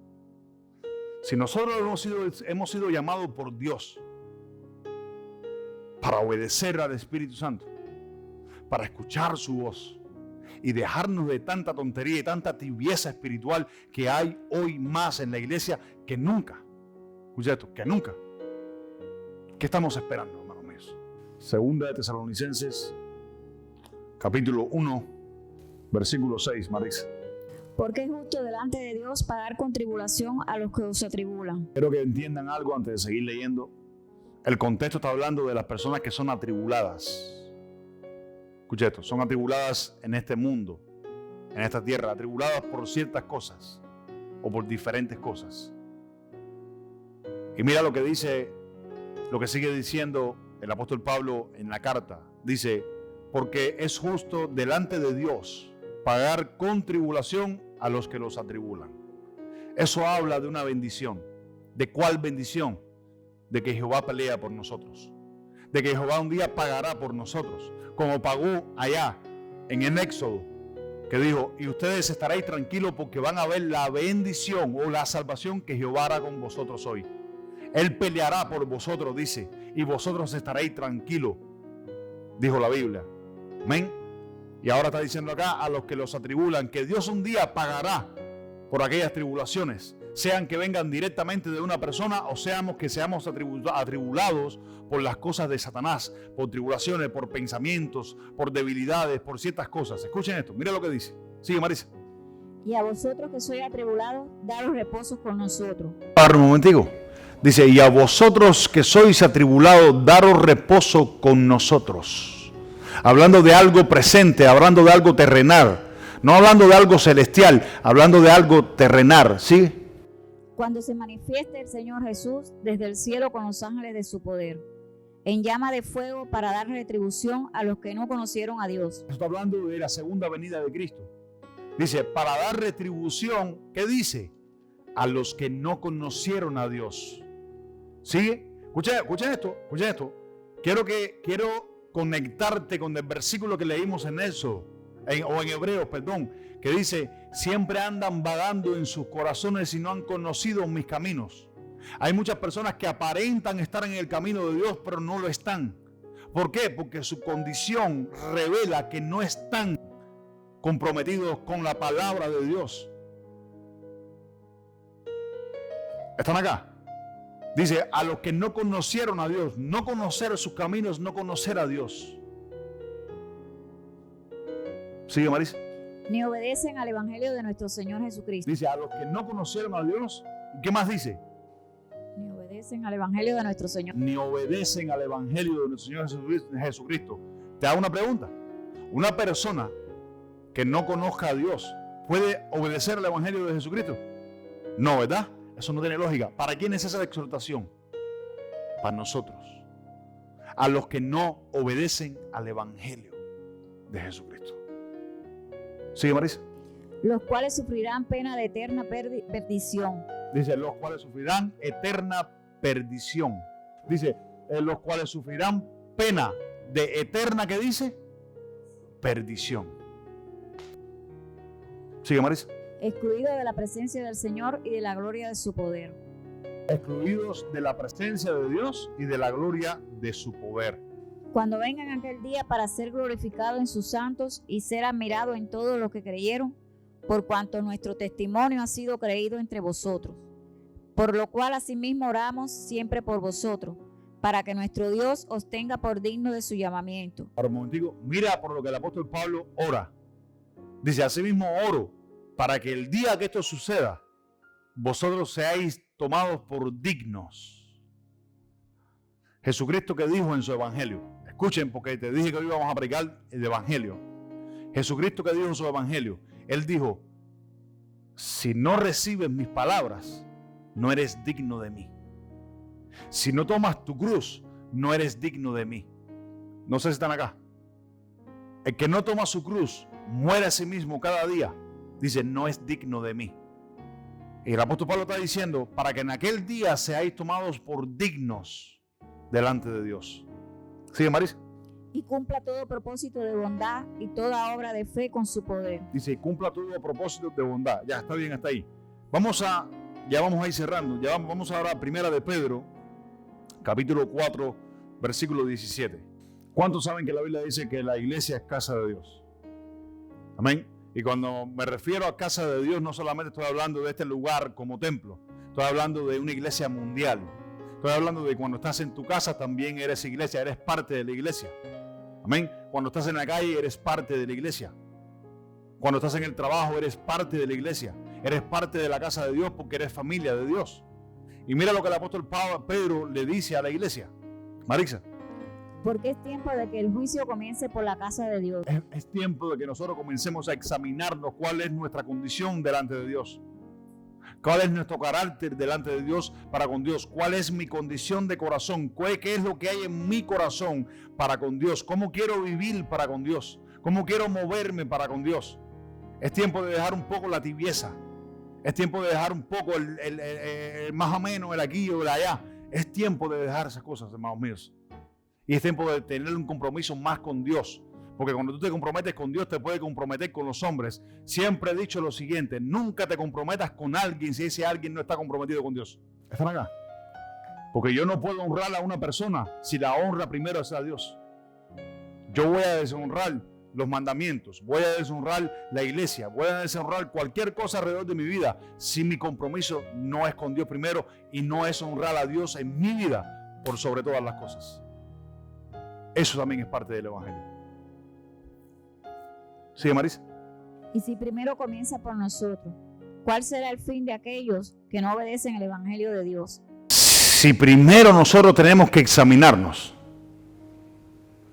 Si nosotros hemos sido llamados por Dios para obedecer al Espíritu Santo, para escuchar su voz y dejarnos de tanta tontería y tanta tibieza espiritual que hay hoy más en la iglesia que nunca. Escucha esto, que nunca. ¿Qué estamos esperando, hermanos míos? Segunda de Tesalonicenses, capítulo 1, versículo 6, Marisa. Porque es justo delante de Dios pagar con tribulación a los que os atribulan. Quiero que entiendan algo antes de seguir leyendo. El contexto está hablando de las personas que son atribuladas. Escucha esto, son atribuladas en este mundo, en esta tierra, atribuladas por ciertas cosas o por diferentes cosas. Y mira lo que dice, lo que sigue diciendo el apóstol Pablo en la carta. Dice, porque es justo delante de Dios pagar con tribulación a los que los atribulan. Eso habla de una bendición. ¿De cuál bendición? De que Jehová pelea por nosotros. De que Jehová un día pagará por nosotros. Como pagó allá en el Éxodo, que dijo, y ustedes estaréis tranquilos porque van a ver la bendición o la salvación que Jehová hará con vosotros hoy. Él peleará por vosotros, dice, y vosotros estaréis tranquilos, dijo la Biblia. Amén. Y ahora está diciendo acá a los que los atribulan, que Dios un día pagará por aquellas tribulaciones, sean que vengan directamente de una persona o que seamos atribulados por las cosas de Satanás, por tribulaciones, por pensamientos, por debilidades, por ciertas cosas. Escuchen esto, mira lo que dice. Sigue, Marisa. Y a vosotros que sois atribulados, daros reposo con nosotros. Para un momentico. Dice, y a vosotros que sois atribulados, daros reposo con nosotros. Hablando de algo presente, hablando de algo terrenal. No hablando de algo celestial, hablando de algo terrenal, ¿sí? Cuando se manifieste el Señor Jesús desde el cielo con los ángeles de su poder, en llama de fuego para dar retribución a los que no conocieron a Dios. Está hablando de la segunda venida de Cristo. Dice, para dar retribución, ¿qué dice? A los que no conocieron a Dios. ¿Sigue? Escuchen esto. Quiero conectarte con el versículo que leímos en Éxodo, o en Hebreos, perdón, que dice, siempre andan vagando en sus corazones y no han conocido mis caminos. Hay muchas personas que aparentan estar en el camino de Dios, pero no lo están. ¿Por qué? Porque su condición revela que no están comprometidos con la palabra de Dios. ¿Están acá? Dice, a los que no conocieron a Dios, no conocer sus caminos, no conocer a Dios. Sigue, Marisa. Ni obedecen al evangelio de nuestro Señor Jesucristo. Dice, a los que no conocieron a Dios. ¿Qué más dice? Ni obedecen al evangelio de nuestro Señor. Ni obedecen al evangelio de nuestro Señor Jesucristo. Te hago una pregunta. Una persona que no conozca a Dios, ¿puede obedecer al evangelio de Jesucristo? No, ¿verdad? Eso no tiene lógica. ¿Para quién es esa exhortación? Para nosotros. A los que no obedecen al evangelio de Jesucristo. Sigue, Marisa. Los cuales sufrirán pena de eterna perdición. Dice, los cuales sufrirán eterna perdición. Dice, los cuales sufrirán pena de eterna, ¿qué dice? Perdición. Sigue, Marisa. Excluidos de la presencia del Señor y de la gloria de su poder. Excluidos de la presencia de Dios y de la gloria de su poder. Cuando vengan aquel día para ser glorificado en sus santos y ser admirado en todos los que creyeron, por cuanto nuestro testimonio ha sido creído entre vosotros. Por lo cual asimismo oramos siempre por vosotros, para que nuestro Dios os tenga por digno de su llamamiento. Ahora un momentico, mira por lo que el apóstol Pablo ora. Dice, asimismo oro, para que el día que esto suceda, vosotros seáis tomados por dignos. Jesucristo que dijo en su evangelio, escuchen porque te dije que hoy íbamos a predicar el evangelio. Jesucristo que dijo en su evangelio, Él dijo, si no recibes mis palabras, no eres digno de mí. Si no tomas tu cruz, no eres digno de mí. No sé si están acá. El que no toma su cruz, muere a sí mismo cada día, dice, no es digno de mí. Y el apóstol Pablo está diciendo, para que en aquel día seáis tomados por dignos delante de Dios. ¿Sigue, Marisa? Y cumpla todo propósito de bondad y toda obra de fe con su poder. Dice, cumpla todo propósito de bondad. Ya, está bien, hasta ahí. Ya vamos a ir cerrando. Vamos ahora a Primera de Pedro, capítulo 4, versículo 17. ¿Cuántos saben que la Biblia dice que la iglesia es casa de Dios? Amén. Y cuando me refiero a casa de Dios, no solamente estoy hablando de este lugar como templo. Estoy hablando de una iglesia mundial. Estoy hablando de cuando estás en tu casa también eres iglesia, eres parte de la iglesia. Amén. Cuando estás en la calle eres parte de la iglesia. Cuando estás en el trabajo eres parte de la iglesia. Eres parte de la casa de Dios porque eres familia de Dios. Y mira lo que el apóstol Pedro le dice a la iglesia. Marisa. Porque es tiempo de que el juicio comience por la casa de Dios. Es tiempo de que nosotros comencemos a examinarnos cuál es nuestra condición delante de Dios. ¿Cuál es nuestro carácter delante de Dios para con Dios? ¿Cuál es mi condición de corazón? ¿Qué es lo que hay en mi corazón para con Dios? ¿Cómo quiero vivir para con Dios? ¿Cómo quiero moverme para con Dios? Es tiempo de dejar un poco la tibieza. Es tiempo de dejar un poco el más o menos, el aquí o el allá. Es tiempo de dejar esas cosas, hermanos míos. Y es tiempo de tener un compromiso más con Dios. Porque cuando tú te comprometes con Dios, te puedes comprometer con los hombres. Siempre he dicho lo siguiente, nunca te comprometas con alguien si ese alguien no está comprometido con Dios. ¿Están acá? Porque yo no puedo honrar a una persona si la honra primero es a Dios. Yo voy a deshonrar los mandamientos, voy a deshonrar la iglesia, voy a deshonrar cualquier cosa alrededor de mi vida si mi compromiso no es con Dios primero y no es honrar a Dios en mi vida por sobre todas las cosas. Eso también es parte del evangelio. ¿Sigue, Marisa? Y si primero comienza por nosotros, ¿cuál será el fin de aquellos que no obedecen el evangelio de Dios? Si primero nosotros tenemos que examinarnos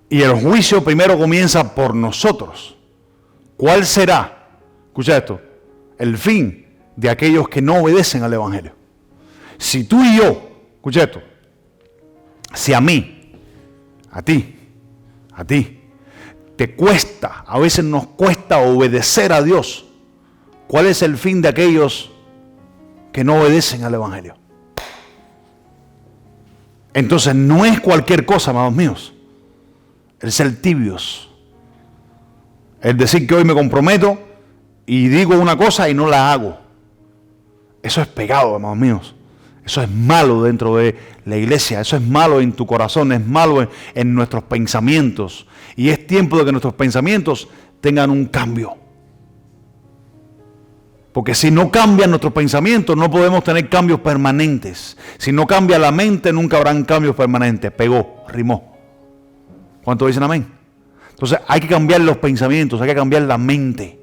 y el juicio primero comienza por nosotros, ¿cuál será, escucha esto, el fin de aquellos que no obedecen al evangelio? Si tú y yo, escucha esto, si a mí, a ti, te cuesta, a veces nos cuesta obedecer a Dios, ¿cuál es el fin de aquellos que no obedecen al evangelio? Entonces no es cualquier cosa, amados míos, el ser tibios, el decir que hoy me comprometo y digo una cosa y no la hago. Eso es pecado, amados míos. Eso es malo dentro de la iglesia, eso es malo en tu corazón, es malo en nuestros pensamientos. Y es tiempo de que nuestros pensamientos tengan un cambio. Porque si no cambian nuestros pensamientos, no podemos tener cambios permanentes. Si no cambia la mente, nunca habrán cambios permanentes. Pegó, rimó. ¿Cuántos dicen amén? Entonces hay que cambiar los pensamientos, hay que cambiar la mente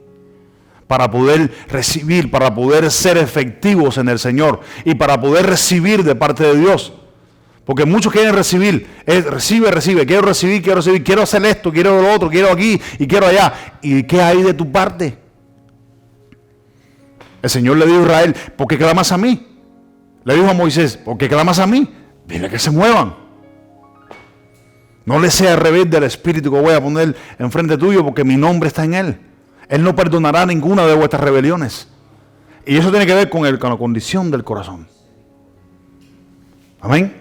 para poder recibir, para poder ser efectivos en el Señor y para poder recibir de parte de Dios. Porque muchos quieren recibir, recibe, quiero recibir, quiero hacer esto, quiero lo otro, quiero aquí y quiero allá. ¿Y qué hay de tu parte? El Señor le dijo a Israel, ¿por qué clamas a mí? Le dijo a Moisés, ¿por qué clamas a mí? Dile que se muevan. No le sea rebelde al espíritu que voy a poner enfrente tuyo, porque mi nombre está en él. Él no perdonará ninguna de vuestras rebeliones. Y eso tiene que ver con la condición del corazón. Amén.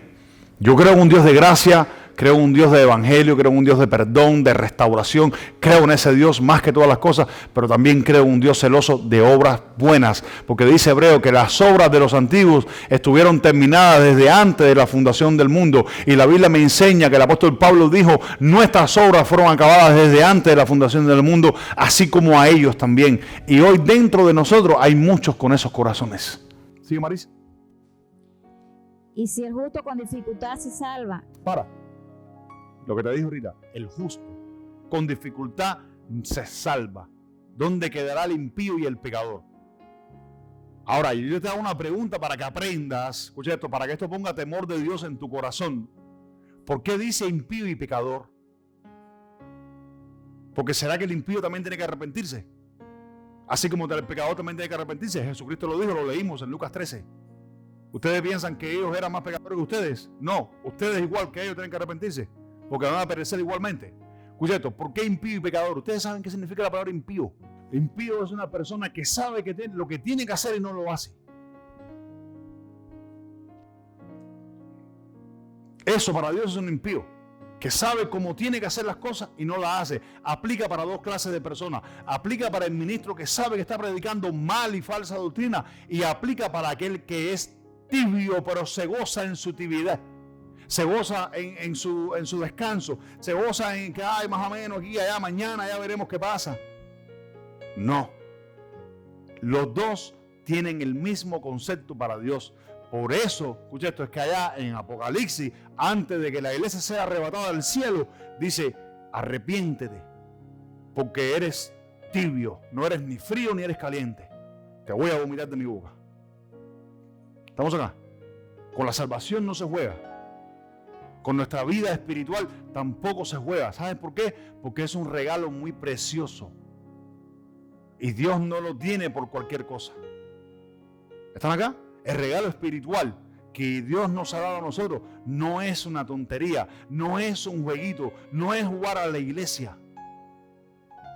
Yo creo en un Dios de gracia, creo en un Dios de evangelio, creo en un Dios de perdón, de restauración. Creo en ese Dios más que todas las cosas, pero también creo en un Dios celoso de obras buenas. Porque dice Hebreo que las obras de los antiguos estuvieron terminadas desde antes de la fundación del mundo. Y la Biblia me enseña que el apóstol Pablo dijo, nuestras obras fueron acabadas desde antes de la fundación del mundo, así como a ellos también. Y hoy dentro de nosotros hay muchos con esos corazones. ¿Sigue, Marisa? Y si el justo con dificultad se salva. Para. Lo que te dije ahorita, el justo con dificultad se salva. ¿Dónde quedará el impío y el pecador? Ahora, yo te hago una pregunta para que aprendas, escucha esto, para que esto ponga temor de Dios en tu corazón. ¿Por qué dice impío y pecador? Porque ¿será que el impío también tiene que arrepentirse? Así como el pecador también tiene que arrepentirse. Jesucristo lo dijo, lo leímos en Lucas 13. ¿Ustedes piensan que ellos eran más pecadores que ustedes? No, ustedes igual que ellos tienen que arrepentirse, porque van a perecer igualmente. Escucha esto, ¿por qué impío y pecador? Ustedes saben qué significa la palabra impío. Impío es una persona que sabe que lo que tiene que hacer y no lo hace. Eso para Dios es un impío, que sabe cómo tiene que hacer las cosas y no las hace. Aplica para dos clases de personas. Aplica para el ministro que sabe que está predicando mal y falsa doctrina, y aplica para aquel que es tibio, pero se goza en su tibiedad. Se goza en su descanso. Se goza en que hay más o menos aquí, allá, mañana, ya veremos qué pasa. No. Los dos tienen el mismo concepto para Dios. Por eso, escucha esto, es que allá en Apocalipsis, antes de que la iglesia sea arrebatada del cielo, dice, arrepiéntete, porque eres tibio, no eres ni frío ni eres caliente. Te voy a vomitar de mi boca. ¿Estamos acá? Con la salvación no se juega. Con nuestra vida espiritual tampoco se juega. ¿Sabes por qué? Porque es un regalo muy precioso. Y Dios no lo tiene por cualquier cosa. ¿Están acá? El regalo espiritual que Dios nos ha dado a nosotros no es una tontería, no es un jueguito, no es jugar a la iglesia.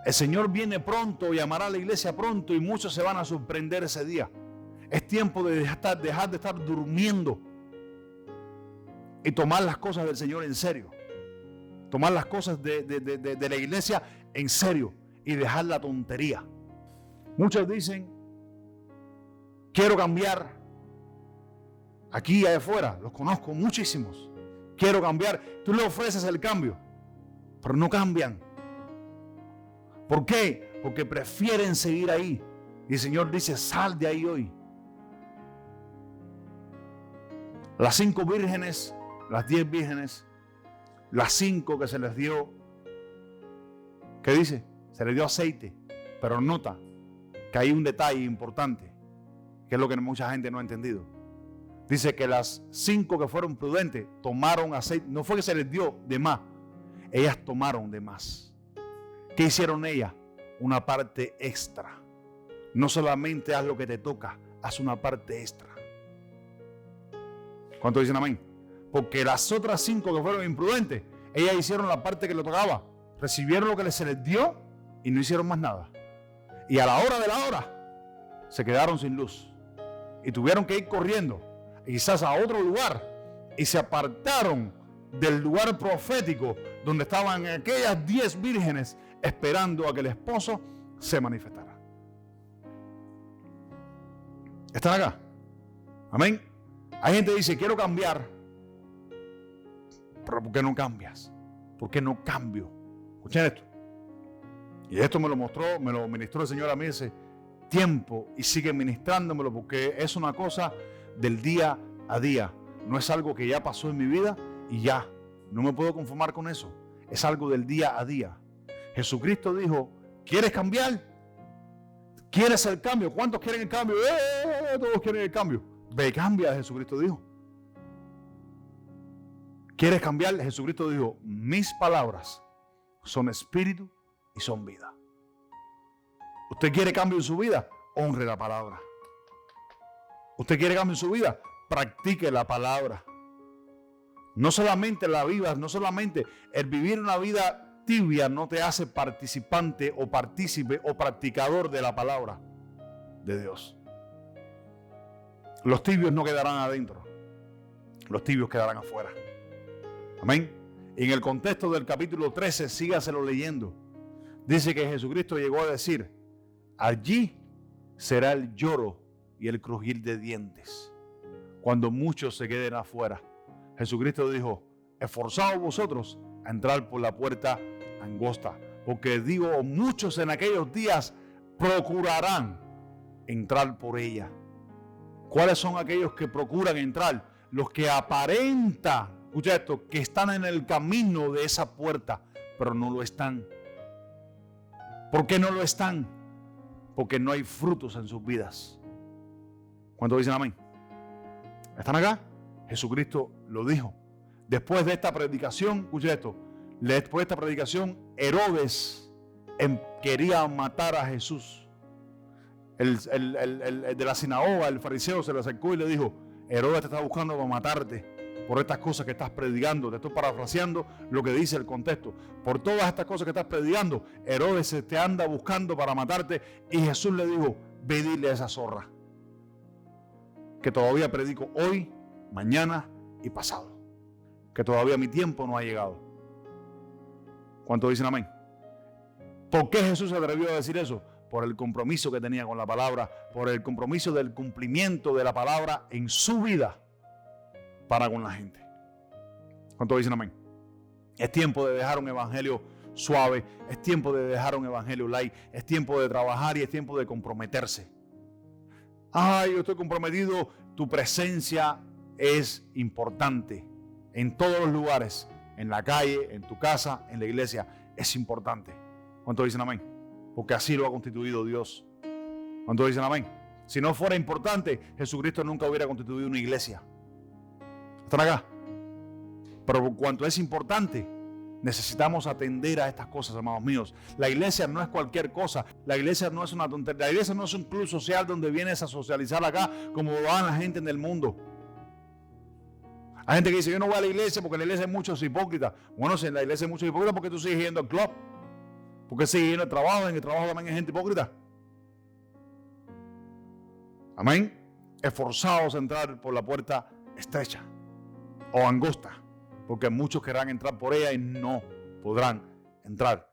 El Señor viene pronto y llamará a la iglesia pronto, y muchos se van a sorprender ese día. Es tiempo de dejar de estar durmiendo y tomar las cosas del Señor en serio. Tomar las cosas de la iglesia en serio y dejar la tontería. Muchos dicen, quiero cambiar. Aquí y allá afuera, los conozco muchísimos. Quiero cambiar. Tú le ofreces el cambio, pero no cambian. ¿Por qué? Porque prefieren seguir ahí. Y el Señor dice, sal de ahí hoy. Las 5 vírgenes, las 10 vírgenes, las 5 que se les dio, ¿qué dice? Se les dio aceite, pero nota que hay un detalle importante, que es lo que mucha gente no ha entendido. Dice que las 5 que fueron prudentes tomaron aceite, no fue que se les dio de más, ellas tomaron de más. ¿Qué hicieron ellas? Una parte extra. No solamente haz lo que te toca, haz una parte extra. ¿Cuántos dicen amén? Porque las otras 5 que fueron imprudentes, ellas hicieron la parte que les tocaba, recibieron lo que se les dio y no hicieron más nada. Y a la hora de la hora se quedaron sin luz y tuvieron que ir corriendo quizás a otro lugar, y se apartaron del lugar profético donde estaban aquellas 10 vírgenes esperando a que el esposo se manifestara. ¿Están acá? Amén. Hay gente que dice, quiero cambiar, pero ¿por qué no cambias? ¿Por qué no cambio? Escuchen esto. Y esto me lo mostró, me lo ministró el Señor a mí ese tiempo, y sigue ministrándomelo, porque es una cosa del día a día. No es algo que ya pasó en mi vida y ya. No me puedo conformar con eso. Es algo del día a día. Jesucristo dijo, ¿quieres cambiar? ¿Quieres el cambio? ¿Cuántos quieren el cambio? Todos quieren el cambio. Ve, cambia, Jesucristo dijo. ¿Quieres cambiar? Jesucristo dijo, mis palabras son espíritu y son vida. ¿Usted quiere cambio en su vida? Honre la palabra. ¿Usted quiere cambio en su vida? Practique la palabra. No solamente la vivas, no solamente el vivir una vida tibia no te hace participante o partícipe o practicador de la palabra de Dios. Los tibios no quedarán adentro, los tibios quedarán afuera. Amén. En el contexto del capítulo 13, sígaselo leyendo. Dice que Jesucristo llegó a decir, allí será el lloro y el crujir de dientes, cuando muchos se queden afuera. Jesucristo dijo, esforzaos vosotros a entrar por la puerta angosta, porque digo, muchos en aquellos días procurarán entrar por ella. ¿Cuáles son aquellos que procuran entrar? Los que aparentan, escucha esto, que están en el camino de esa puerta, pero no lo están. ¿Por qué no lo están? Porque no hay frutos en sus vidas. ¿Cuántos dicen amén? ¿Están acá? Jesucristo lo dijo. Después de esta predicación, escucha esto, después de esta predicación, Herodes quería matar a Jesús. El de la sinagoga, el fariseo, se le acercó y le dijo, Herodes te está buscando para matarte por estas cosas que estás predicando. Te estoy parafraseando lo que dice el contexto. Por todas estas cosas que estás predicando, Herodes te anda buscando para matarte. Y Jesús le dijo, ve, dile a esa zorra que todavía predico hoy, mañana y pasado, que todavía mi tiempo no ha llegado. ¿Cuántos dicen amén? ¿Por qué Jesús se atrevió a decir eso? Por el compromiso que tenía con la palabra, por el compromiso del cumplimiento de la palabra en su vida para con la gente. ¿Cuántos dicen amén? Es tiempo de dejar un evangelio suave, es tiempo de dejar un evangelio light, es tiempo de trabajar y es tiempo de comprometerse. Ay, yo estoy comprometido. Tu presencia es importante en todos los lugares, en la calle, en tu casa, en la iglesia, es importante. ¿Cuántos dicen amén? Porque así lo ha constituido Dios. ¿Cuántos dicen amén? Si no fuera importante, Jesucristo nunca hubiera constituido una iglesia. ¿Están acá? Pero por cuanto es importante, necesitamos atender a estas cosas, amados míos. La iglesia no es cualquier cosa. La iglesia no es una tontería. La iglesia no es un club social donde vienes a socializar acá como van la gente en el mundo. Hay gente que dice, yo no voy a la iglesia porque en la iglesia hay muchos hipócritas. Bueno, si en la iglesia hay muchos hipócritas, ¿por qué tú sigues yendo al club? ¿Por qué sigues yendo al trabajo? En el trabajo también hay gente hipócrita. Amén. Esforzados a entrar por la puerta estrecha o angosta, porque muchos querrán entrar por ella y no podrán entrar